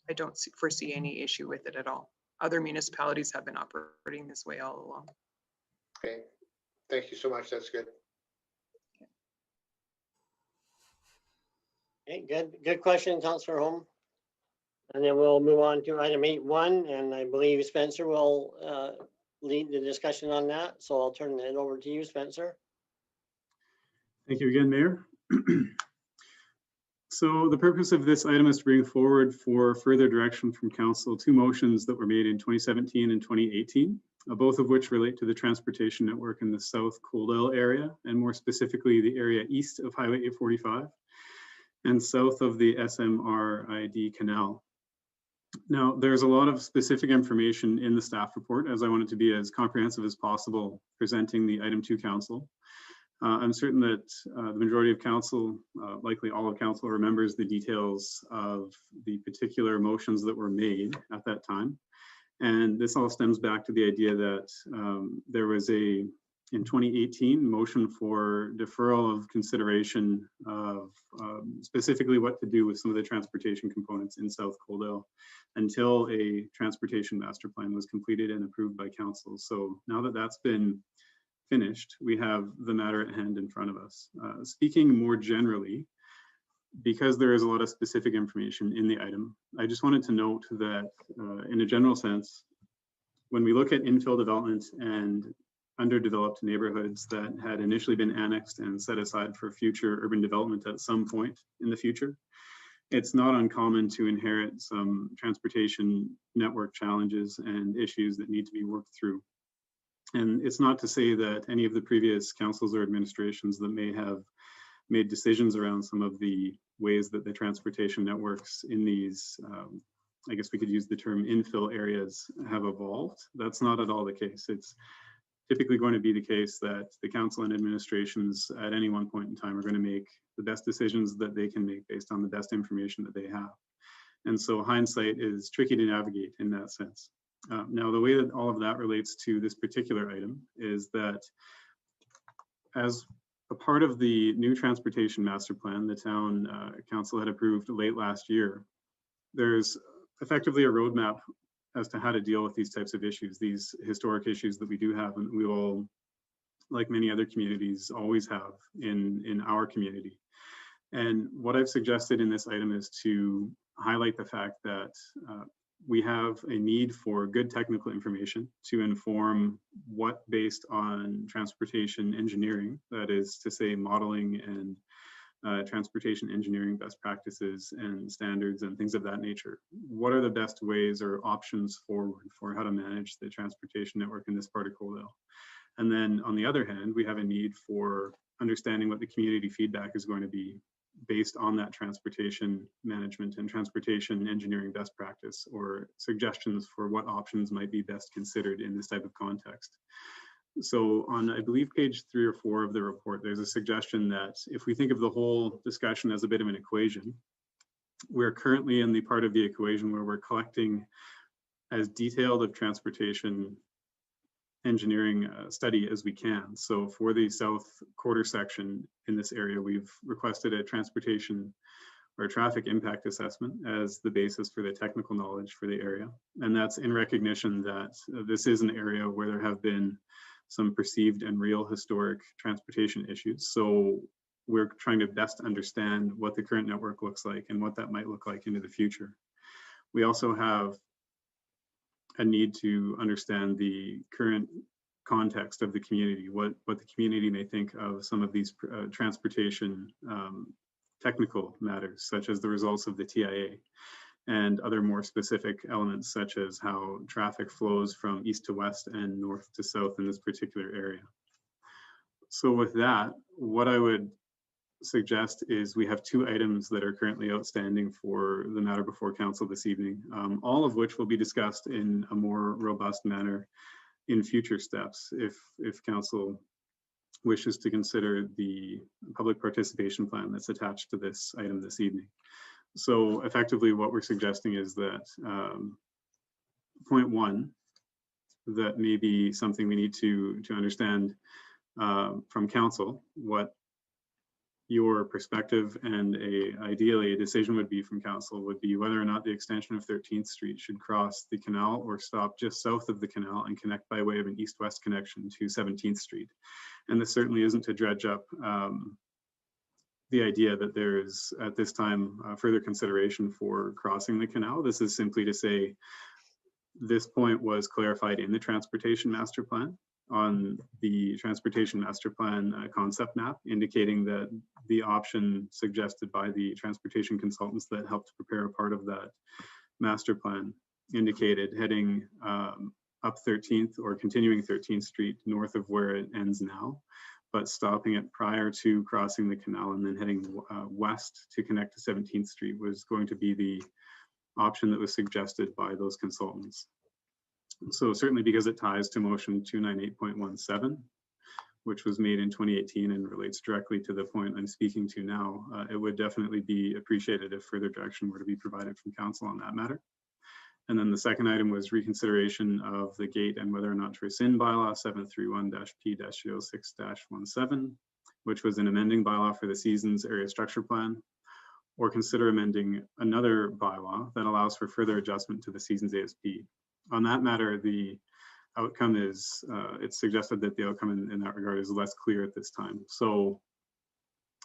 I don't foresee any issue with it at all. Other municipalities have been operating this way all along. Okay, thank you so much. That's good. Okay, good question, Councillor Holm. And then we'll move on to item 8.1, and I believe Spencer will lead the discussion on that. So I'll turn it over to you, Spencer. Thank you again, Mayor. So the purpose of this item is to bring forward for further direction from council 2 motions that were made in 2017 and 2018, both of which relate to the transportation network in the South Coaldale area, and more specifically the area east of Highway 845 and south of the SMRID Canal. Now, there's a lot of specific information in the staff report, as I wanted to be as comprehensive as possible presenting the item to council. I'm certain that the majority of council, likely all of council, remembers the details of the particular motions that were made at that time. And this all stems back to the idea that there was in 2018, motion for deferral of consideration of specifically what to do with some of the transportation components in South Coaldale until a transportation master plan was completed and approved by council. So now that that's been finished, we have the matter at hand in front of us. Speaking more generally, because there is a lot of specific information in the item, I just wanted to note that in a general sense, when we look at infill development and underdeveloped neighborhoods that had initially been annexed and set aside for future urban development at some point in the future, it's not uncommon to inherit some transportation network challenges and issues that need to be worked through. And it's not to say that any of the previous councils or administrations that may have made decisions around some of the ways that the transportation networks in these, I guess we could use the term infill areas, have evolved. That's not at all the case. It's typically going to be the case that the council and administrations at any one point in time are going to make the best decisions that they can make based on the best information that they have. And so hindsight is tricky to navigate in that sense. Now, the way that all of that relates to this particular item is that as a part of the new transportation master plan the town council had approved late last year, there's effectively a roadmap as to how to deal with these types of issues, these historic issues that we do have, and we will, like many other communities, always have in our community. And what I've suggested in this item is to highlight the fact that we have a need for good technical information to inform what, based on transportation engineering, that is to say modeling and transportation engineering best practices and standards and things of that nature, what are the best ways or options forward for how to manage the transportation network in this part of Coaldale. And then on the other hand, we have a need for understanding what the community feedback is going to be based on that transportation management and transportation engineering best practice, or suggestions for what options might be best considered in this type of context. So on, I believe, page 3 or 4 of the report, there's a suggestion that if we think of the whole discussion as a bit of an equation, we're currently in the part of the equation where we're collecting as detailed of transportation engineering study as we can. So for the south quarter section in this area, we've requested a transportation or traffic impact assessment as the basis for the technical knowledge for the area. And that's in recognition that this is an area where there have been some perceived and real historic transportation issues. So we're trying to best understand what the current network looks like and what that might look like into the future. We also have a need to understand the current context of the community, what the community may think of some of these transportation technical matters, such as the results of the TIA, and other more specific elements, such as how traffic flows from east to west and north to south in this particular area. So with that, what I would suggest is we have 2 items that are currently outstanding for the matter before council this evening, all of which will be discussed in a more robust manner in future steps if council wishes to consider the public participation plan that's attached to this item this evening. So effectively what we're suggesting is that point 1, that may be something we need to understand from council, what your perspective and ideally a decision would be from council would be whether or not the extension of 13th Street should cross the canal or stop just south of the canal and connect by way of an east-west connection to 17th Street. And this certainly isn't to dredge up the idea that there is at this time further consideration for crossing the canal. This is simply to say this point was clarified in the transportation master plan, on the transportation master plan concept map, indicating that the option suggested by the transportation consultants that helped prepare a part of that master plan indicated heading up 13th or continuing 13th Street north of where it ends now, but stopping it prior to crossing the canal and then heading west to connect to 17th Street was going to be the option that was suggested by those consultants. So certainly because it ties to motion 298.17, which was made in 2018 and relates directly to the point I'm speaking to now, it would definitely be appreciated if further direction were to be provided from council on that matter. And then the second item was reconsideration of the gate and whether or not to rescind bylaw 731-P-06-17, which was an amending bylaw for the seasons area structure plan, or consider amending another bylaw that allows for further adjustment to the seasons ASP. On that matter, the outcome is, it's suggested that the outcome in that regard is less clear at this time. So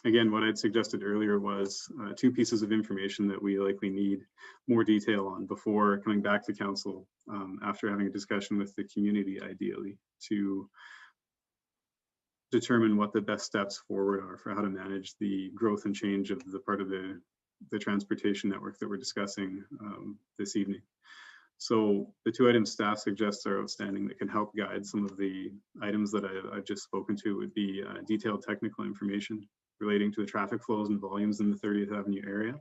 again, what I'd suggested earlier was 2 pieces of information that we likely need more detail on before coming back to council after having a discussion with the community, ideally, to determine what the best steps forward are for how to manage the growth and change of the part of the transportation network that we're discussing this evening. So the 2 items staff suggests are outstanding that can help guide some of the items that I've just spoken to would be detailed technical information relating to the traffic flows and volumes in the 30th Avenue area.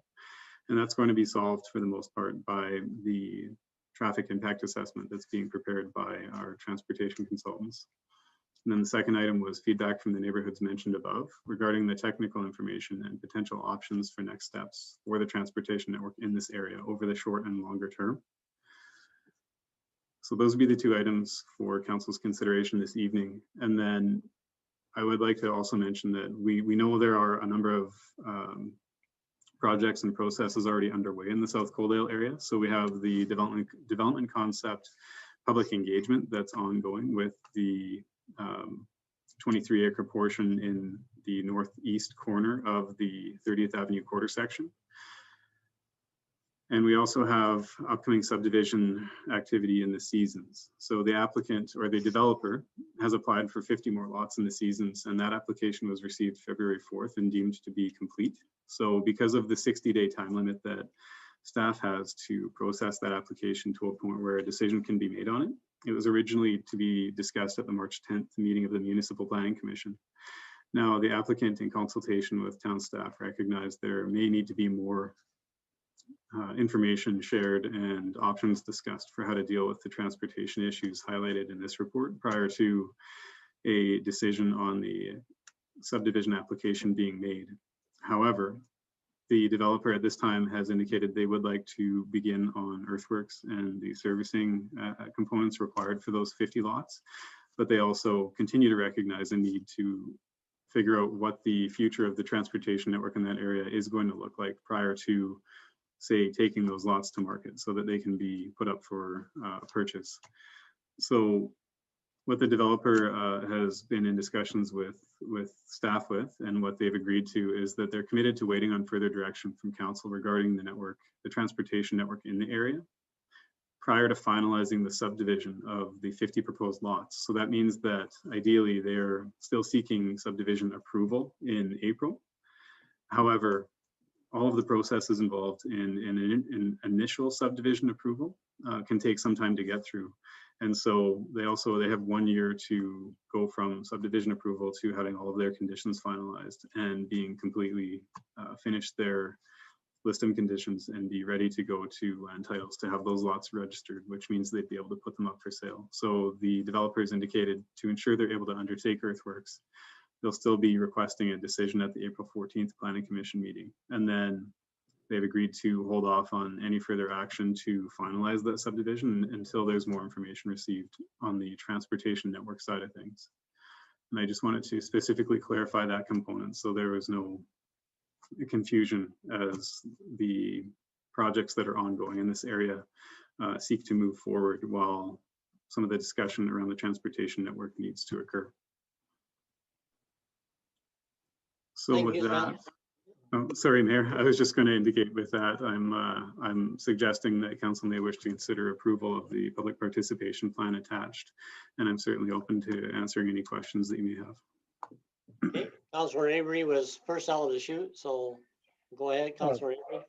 And that's going to be solved for the most part by the traffic impact assessment that's being prepared by our transportation consultants. And then the second item was feedback from the neighborhoods mentioned above regarding the technical information and potential options for next steps for the transportation network in this area over the short and longer term. So those would be the 2 items for council's consideration this evening. And then I would like to also mention that we know there are a number of projects and processes already underway in the South Coaldale area. So we have the development concept public engagement that's ongoing with the 23-acre portion in the northeast corner of the 30th Avenue quarter section. And we also have upcoming subdivision activity in the seasons. So the applicant or the developer has applied for 50 more lots in the seasons, and that application was received February 4th and deemed to be complete. So because of the 60-day time limit that staff has to process that application to a point where a decision can be made on it, it was originally to be discussed at the March 10th meeting of the Municipal Planning Commission. Now, the applicant, in consultation with town staff, recognized there may need to be more information shared and options discussed for how to deal with the transportation issues highlighted in this report prior to a decision on the subdivision application being made. However, the developer at this time has indicated they would like to begin on earthworks and the servicing components required for those 50 lots, but they also continue to recognize the need to figure out what the future of the transportation network in that area is going to look like prior to, say, taking those lots to market so that they can be put up for purchase. So what the developer has been in discussions with staff with, and what they've agreed to, is that they're committed to waiting on further direction from council regarding the network, the transportation network in the area, prior to finalizing the subdivision of the 50 proposed lots. So that means that ideally they're still seeking subdivision approval in April. However, all of the processes involved in an initial subdivision approval can take some time to get through. And so they have 1 year to go from subdivision approval to having all of their conditions finalized and being completely finished their list of conditions and be ready to go to land titles to have those lots registered, which means they'd be able to put them up for sale. So the developers indicated to ensure they're able to undertake earthworks, they'll still be requesting a decision at the April 14th Planning Commission meeting. And then they've agreed to hold off on any further action to finalize that subdivision until there's more information received on the transportation network side of things. And I just wanted to specifically clarify that component so there was no confusion as the projects that are ongoing in this area seek to move forward while some of the discussion around the transportation network needs to occur. So Thank with you, that, Sam. sorry, Mayor, I was just going to indicate with that, I'm suggesting that council may wish to consider approval of the public participation plan attached, and I'm certainly open to answering any questions that you may have. Okay, Councilor Avery was first out of the chute, so go ahead, Councilor Avery.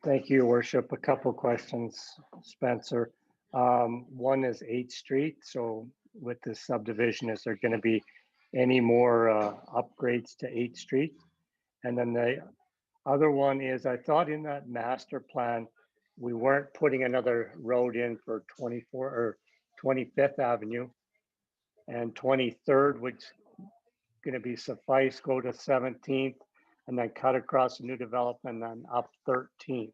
Thank you, Your Worship. A couple questions, Spencer. One is 8th Street. So with this subdivision, is there going to be any more upgrades to 8th Street? And then the other one is, I thought in that master plan, we weren't putting another road in for 24 or 25th Avenue, and 23rd would going to be suffice, go to 17th, and then cut across a new development and then up 13th.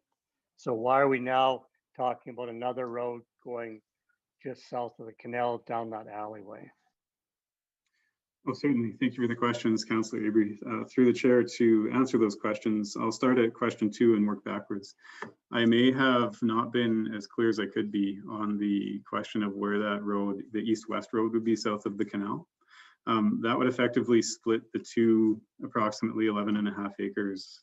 So why are we now talking about another road going just south of the canal down that alleyway? Well, certainly. Thank you for the questions, Councillor Avery. Through the chair, to answer those questions, I'll start at question 2 and work backwards. I may have not been as clear as I could be on the question of where that road, the east-west road, would be south of the canal. That would effectively split the two approximately 11.5 acres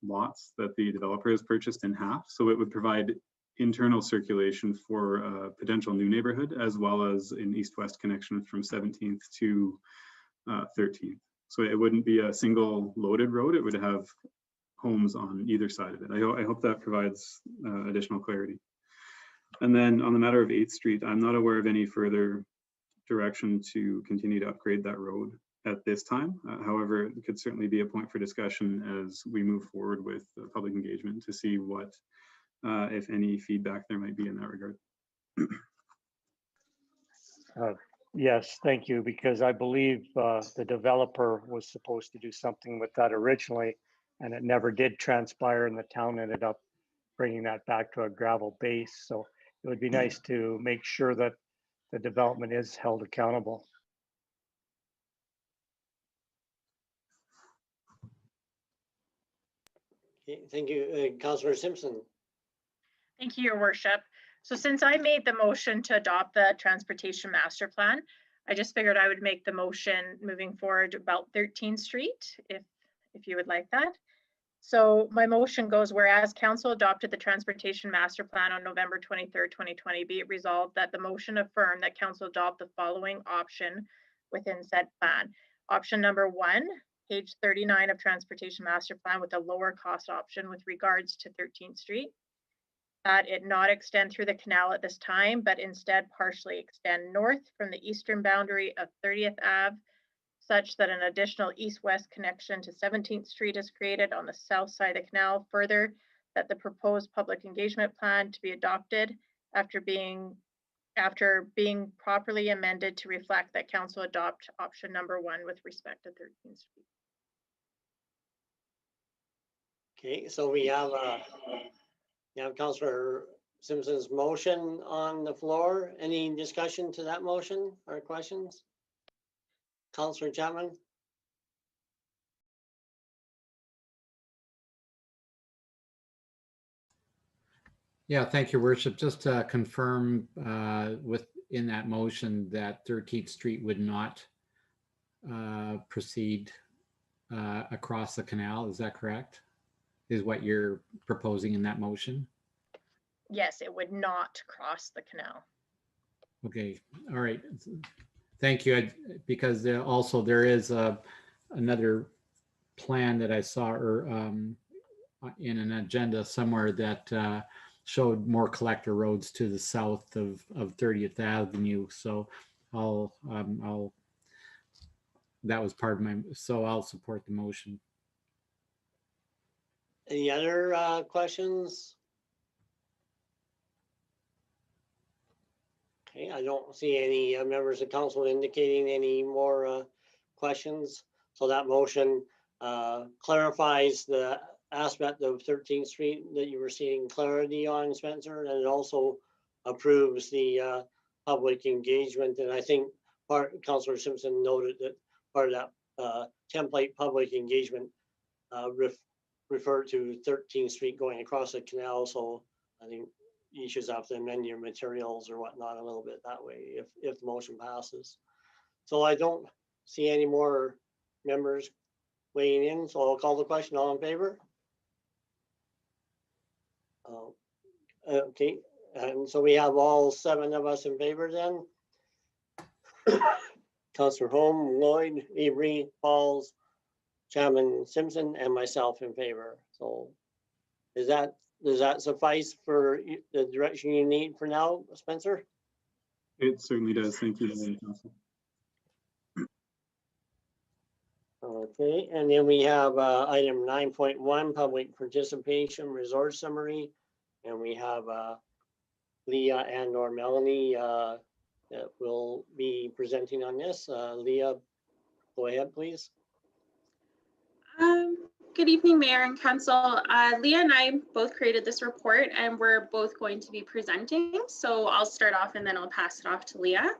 lots that the developer has purchased in half. So it would provide internal circulation for a potential new neighborhood, as well as an east-west connection from 17th to 13th. So it wouldn't be a single loaded road. It would have homes on either side of it. I hope that provides additional clarity. And then on the matter of 8th Street, I'm not aware of any further direction to continue to upgrade that road at this time. However, it could certainly be a point for discussion as we move forward with public engagement to see what, if any, feedback there might be in that regard. Yes, thank you, because I believe the developer was supposed to do something with that originally, and it never did transpire, and the town ended up bringing that back to a gravel base. So it would be nice to make sure that the development is held accountable. Okay, thank you, Councillor Simpson. Thank you, Your Worship. So since I made the motion to adopt the transportation master plan, I just figured I would make the motion moving forward about 13th Street, if you would like that. So my motion goes, whereas council adopted the transportation master plan on November 23rd, 2020, be it resolved that the motion affirm that council adopt the following option within said plan. Option number 1, page 39 of transportation master plan with a lower cost option with regards to 13th Street. That it not extend through the canal at this time, but instead partially extend north from the eastern boundary of 30th Ave, such that an additional east-west connection to 17th Street is created on the south side of the canal. Further, that the proposed public engagement plan to be adopted after being properly amended to reflect that council adopt option number 1 with respect to 13th Street. Okay, so we have Councillor Simpson's motion on the floor. Any discussion to that motion or questions? Councillor Chapman? Yeah, thank you, Worship. Just to confirm within that motion that 13th Street would not proceed across the canal. Is that correct? Is what you're proposing in that motion? Yes, it would not cross the canal. Okay, all right. Thank you. Because also there is another plan that I saw or in an agenda somewhere that showed more collector roads to the south of 30th Avenue. So that was part of my, so I'll support the motion. Any other questions? Okay, I don't see any members of council indicating any more questions. So that motion clarifies the aspect of 13th Street that you were seeking clarity on, Spencer, and it also approves the public engagement. And I think Councillor Simpson noted that part of that template public engagement referred to 13th Street going across the canal. So I think you should have to amend your materials or whatnot a little bit that way if the motion passes. So I don't see any more members weighing in, so I'll call the question. All in favor? Okay, and so we have all 7 of us in favor then. Councillor Holm, Lloyd, Avery, Pauls, Chairman Simpson, and myself in favor. So does that suffice for the direction you need for now, Spencer? It certainly does. Thank you, Council. Okay, and then we have item 9.1, public participation resource summary. And we have Leah and or Melanie that will be presenting on this. Leah, go ahead, please. Good evening, Mayor and Council. Leah and I both created this report and we're both going to be presenting. So I'll start off and then I'll pass it off to Leah.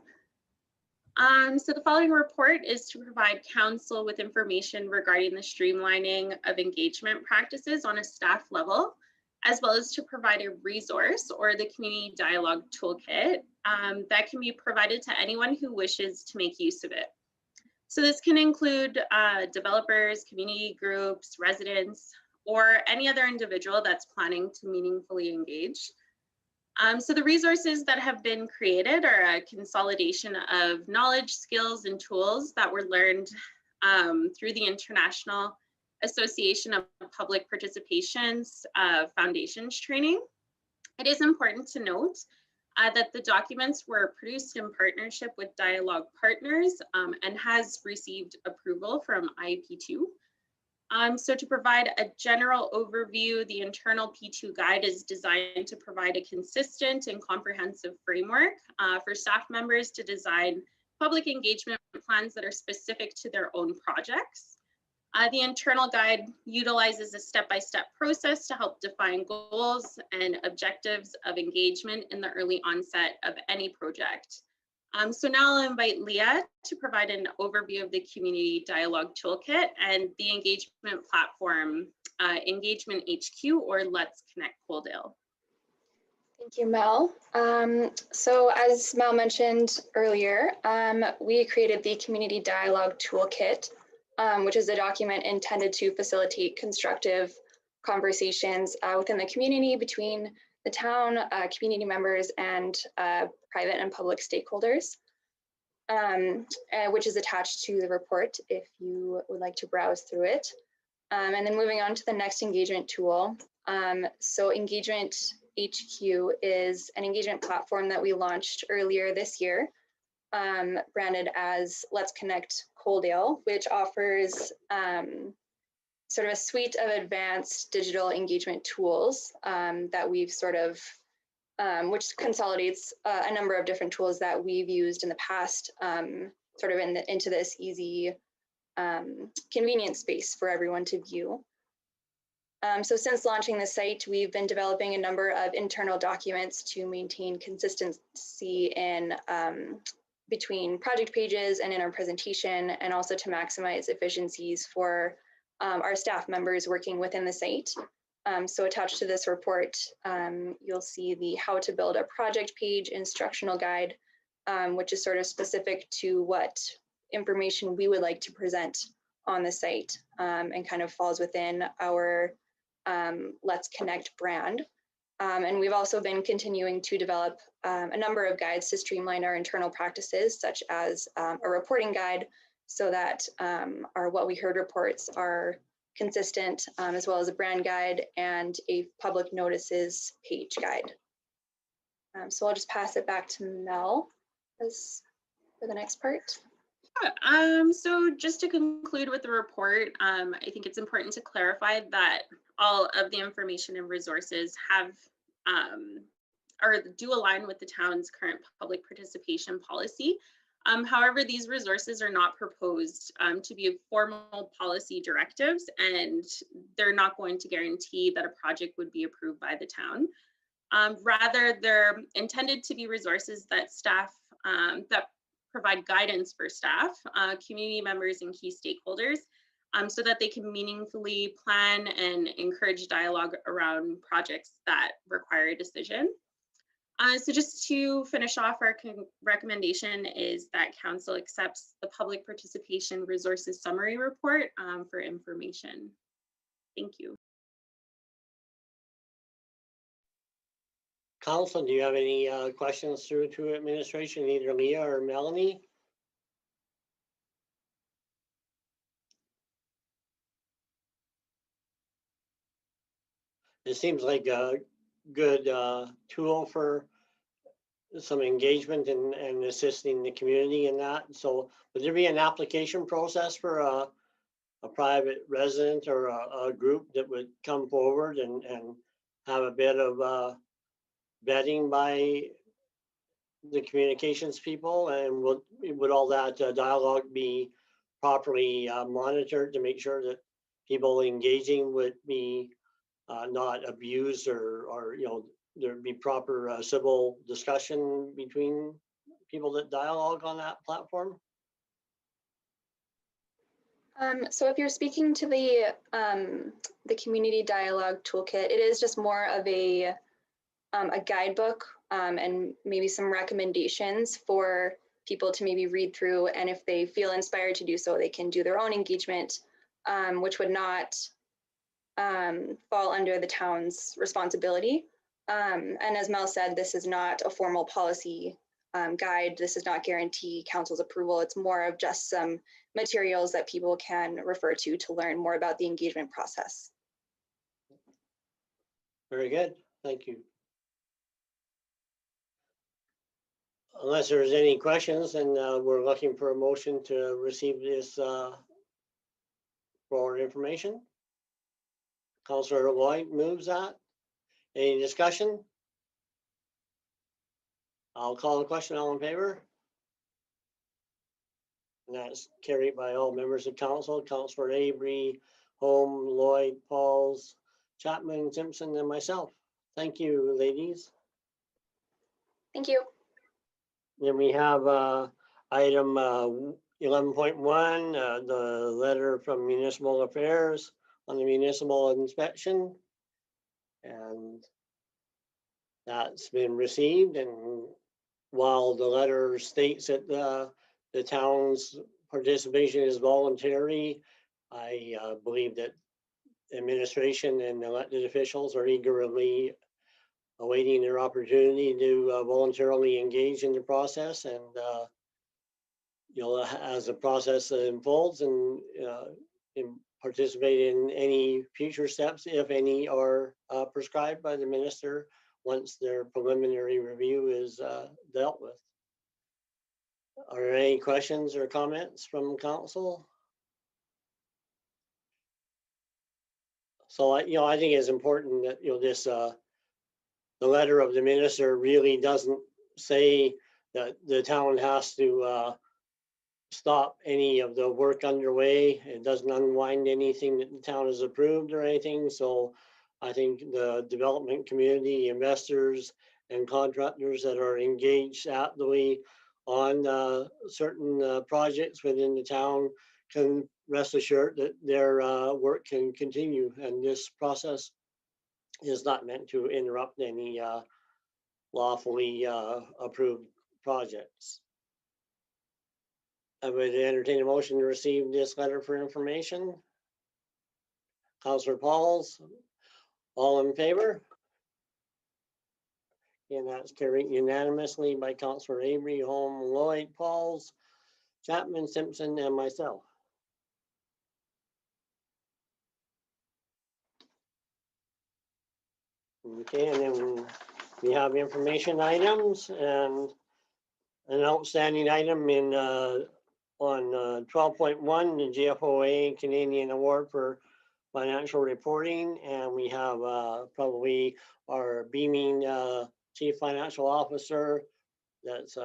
So the following report is to provide Council with information regarding the streamlining of engagement practices on a staff level, as well as to provide a resource or the community dialogue toolkit that can be provided to anyone who wishes to make use of it. So this can include developers, community groups, residents, or any other individual that's planning to meaningfully engage. So the resources that have been created are a consolidation of knowledge, skills, and tools that were learned through the International Association of Public Participation's Foundations training. It is important to note that the documents were produced in partnership with dialogue partners and has received approval from IEP2. So to provide a general overview, the internal P2 guide is designed to provide a consistent and comprehensive framework for staff members to design public engagement plans that are specific to their own projects. The internal guide utilizes a step-by-step process to help define goals and objectives of engagement in the early onset of any project. So now I'll invite Leah to provide an overview of the community dialogue toolkit and the engagement platform, Engagement HQ, or Let's Connect Coaldale. Thank you, Mel. So as Mel mentioned earlier, we created the Community Dialogue Toolkit, which is a document intended to facilitate constructive conversations within the community between the town, community members, and private and public stakeholders, which is attached to the report if you would like to browse through it. And then moving on to the next engagement tool. So Engagement HQ is an engagement platform that we launched earlier this year, branded as Let's Connect Coaldale, which offers sort of a suite of advanced digital engagement tools that we've sort of, which consolidates a number of different tools that we've used in the past, sort of into this easy, convenient space for everyone to view. So since launching the site, we've been developing a number of internal documents to maintain consistency in between project pages and in our presentation, and also to maximize efficiencies for our staff members working within the site. So attached to this report, you'll see the how to build a project page instructional guide, which is sort of specific to what information we would like to present on the site, and kind of falls within our Let's Connect brand. And we've also been continuing to develop a number of guides to streamline our internal practices, such as a reporting guide, so that our What We Heard reports are consistent, as well as a brand guide and a public notices page guide. So I'll just pass it back to Mel for the next part. So just to conclude with the report, I think it's important to clarify that all of the information and resources have or do align with the town's current public participation policy. However, these resources are not proposed to be formal policy directives, and they're not going to guarantee that a project would be approved by the town. Rather, they're intended to be resources that staff, that provide guidance for staff, community members, and key stakeholders, so that they can meaningfully plan and encourage dialogue around projects that require a decision. So just to finish off, our recommendation is that council accepts the public participation resources summary report for information. Thank you. Council, do you have any questions through to administration, either Leah or Melanie? It seems like a good tool for some engagement and assisting the community in that. So would there be an application process for a private resident or a group that would come forward and have a bit of vetting by the communications people, and would all that dialogue be properly monitored to make sure that people engaging would be not abused, or there'd be proper civil discussion between people that dialogue on that platform? So if you're speaking to the community dialogue toolkit, it is just more of a guidebook, and maybe some recommendations for people to maybe read through, and if they feel inspired to do so, they can do their own engagement, which would not fall under the town's responsibility. And as Mel said, this is not a formal policy guide. This does not guarantee council's approval. It's more of just some materials that people can refer to learn more about the engagement process. Very good, thank you. Unless there's any questions, then we're looking for a motion to receive this for information. Councillor Lloyd moves that. Any discussion? I'll call the question. All in favor? And that's carried by all members of council. Councillor Avery, Holm, Lloyd, Pauls, Chapman, Simpson, and myself. Thank you, ladies. Thank you. Then we have item 11.1, the letter from Municipal Affairs on the municipal inspection. And that's been received, and while the letter states that the town's participation is voluntary, I believe that administration and elected officials are eagerly awaiting their opportunity to voluntarily engage in the process, and as the process unfolds, and participate in any future steps, if any, are prescribed by the minister once their preliminary review is dealt with. Are there any questions or comments from council? So I think it's important that this the letter of the minister really doesn't say that the town has to stop any of the work underway. It doesn't unwind anything that the town has approved or anything. So I think the development community, investors and contractors that are engaged actively on certain projects within the town can rest assured that their work can continue, and this process is not meant to interrupt any lawfully approved projects. I would entertain a motion to receive this letter for information. Councillor Pauls, all in favor? And that's carried unanimously by Councillor Avery, Holm, Lloyd, Pauls, Chapman, Simpson, and myself. Okay, and then we have information items, and an outstanding item in on 12.1, the GFOA Canadian Award for Financial Reporting, and we have probably our beaming Chief Financial Officer that's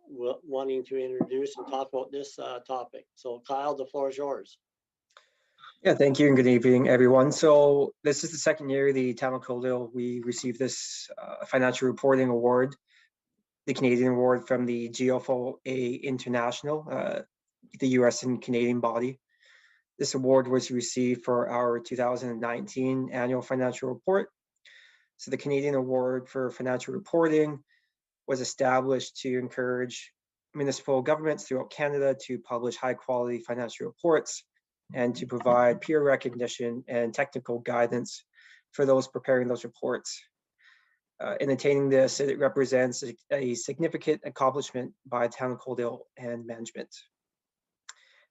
wanting to introduce and talk about this topic. So Kyle, the floor is yours. Yeah, thank you and good evening, everyone. So this is the second year the town of Coaldale, we received this financial reporting award, the Canadian award from the GFOA International, the US and Canadian body. This award was received for our 2019 annual financial report. So the Canadian Award for Financial Reporting was established to encourage municipal governments throughout Canada to publish high quality financial reports and to provide peer recognition and technical guidance for those preparing those reports. In attaining this, it represents a significant accomplishment by the town of Coaldale and management.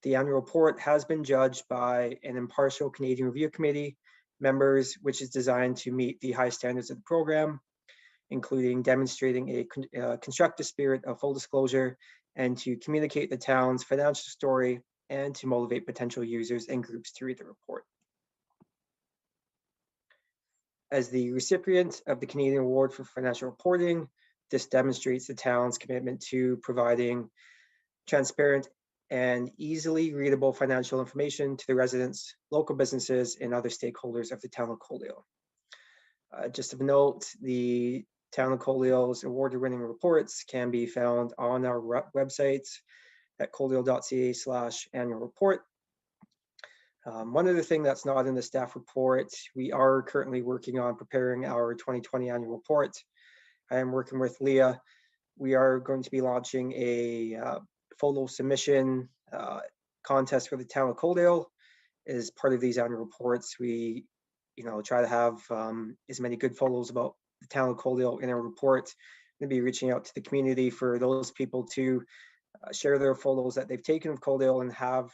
The annual report has been judged by an impartial Canadian Review Committee members, which is designed to meet the high standards of the program, including demonstrating a constructive spirit of full disclosure and to communicate the town's financial story and to motivate potential users and groups to read the report. As the recipient of the Canadian Award for Financial Reporting, this demonstrates the town's commitment to providing transparent and easily readable financial information to the residents, local businesses, and other stakeholders of the town of Coaldale. Just of note, the town of Coaldale's award-winning reports can be found on our website at coaldale.ca/annual report. One other thing that's not in the staff report, we are currently working on preparing our 2020 annual report. I am working with Leah. We are going to be launching a photo submission contest for the town of Coaldale. As part of these annual reports, we try to have as many good photos about the town of Coaldale in our report. We'll be reaching out to the community for those people to share their photos that they've taken of Coaldale and have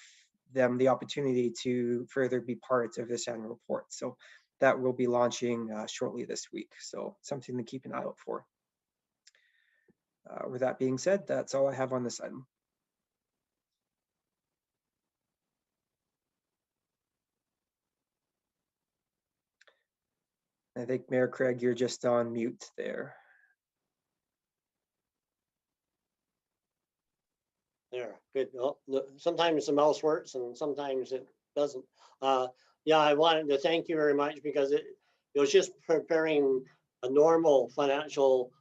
them the opportunity to further be part of this annual report. So that will be launching shortly this week. So something to keep an eye out for. With that being said, that's all I have on this item. I think Mayor Craig, you're just on mute there. There, good. Well, sometimes the mouse works and sometimes it doesn't. Yeah, I wanted to thank you very much because it was just preparing a normal financial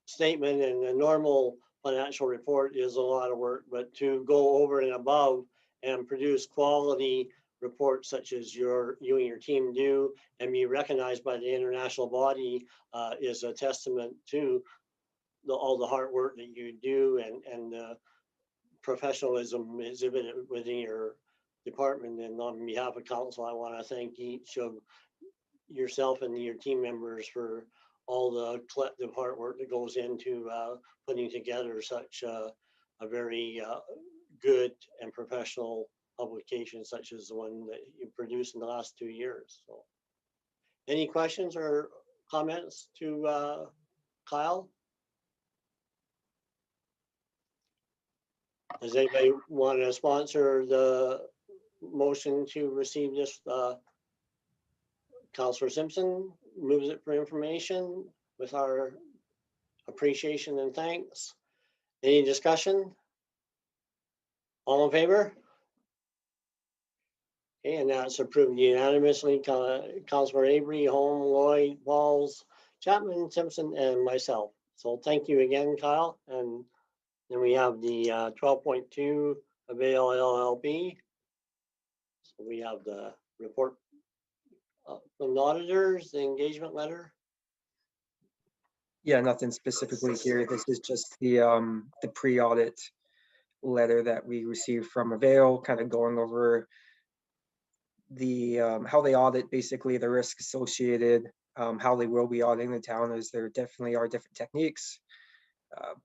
statement and a normal financial report is a lot of work, but to go over and above and produce quality reports such as you and your team do and be recognized by the international body is a testament to all the hard work that you do and the professionalism exhibited within your department. And on behalf of council, I want to thank each of yourself and your team members for all the collective hard work that goes into putting together such a very good and professional publication such as the one that you produced in the last 2 years. So, any questions or comments to Kyle? Does anybody want to sponsor the motion to receive this? Councillor Simpson moves it for information with our appreciation and thanks. Any discussion? All in favor? Okay, and that's approved unanimously. Councillor Avery, Holm, Lloyd, Walls, Chapman, Simpson, and myself. So thank you again, Kyle. And then we have the 12.2 Avail LLP. So we have the report from the auditors, the engagement letter. Yeah, nothing specifically here. This is just the pre-audit letter that we received from Avail, kind of going over the how they audit basically the risk associated, how they will be auditing the town, as there definitely are different techniques.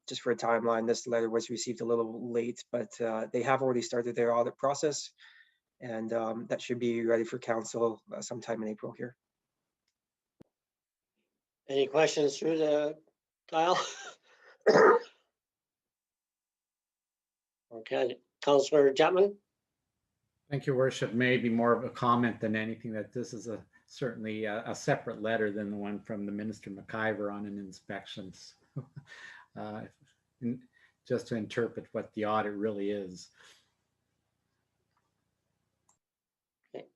Just for a timeline, this letter was received a little late, but they have already started their audit process, and that should be ready for council sometime in April here. Any questions through the Kyle? Okay, Councillor Chapman. Thank you, Worship. Maybe more of a comment than anything, that this is certainly a separate letter than the one from the Minister McIver on an inspections. Just to interpret what the audit really is. Okay.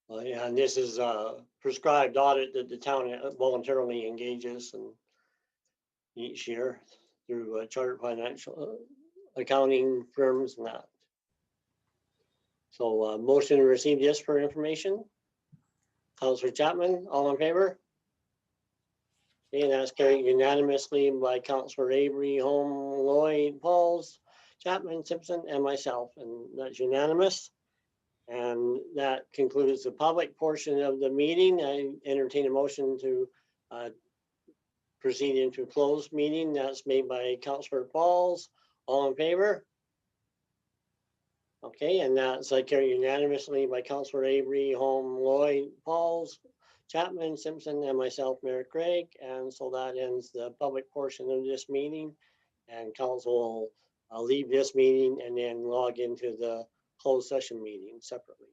Well, yeah, and this is a prescribed audit that the town voluntarily engages in each year through chartered financial accounting firms and that. So motion to receive this for information. Councillor Chapman, all in favor? Okay, and that's carried unanimously by Councillor Avery, Holm, Lloyd, Pauls, Chapman, Simpson, and myself, and that's unanimous. And that concludes the public portion of the meeting. I entertain a motion to proceed into a closed meeting. That's made by Councillor Pauls. All in favor? Okay, and that's carried unanimously by Councillor Avery, Holm, Lloyd, Pauls, Chapman, Simpson, and myself, Mayor Craig. And so that ends the public portion of this meeting. And council will leave this meeting and then log into the closed session meeting separately.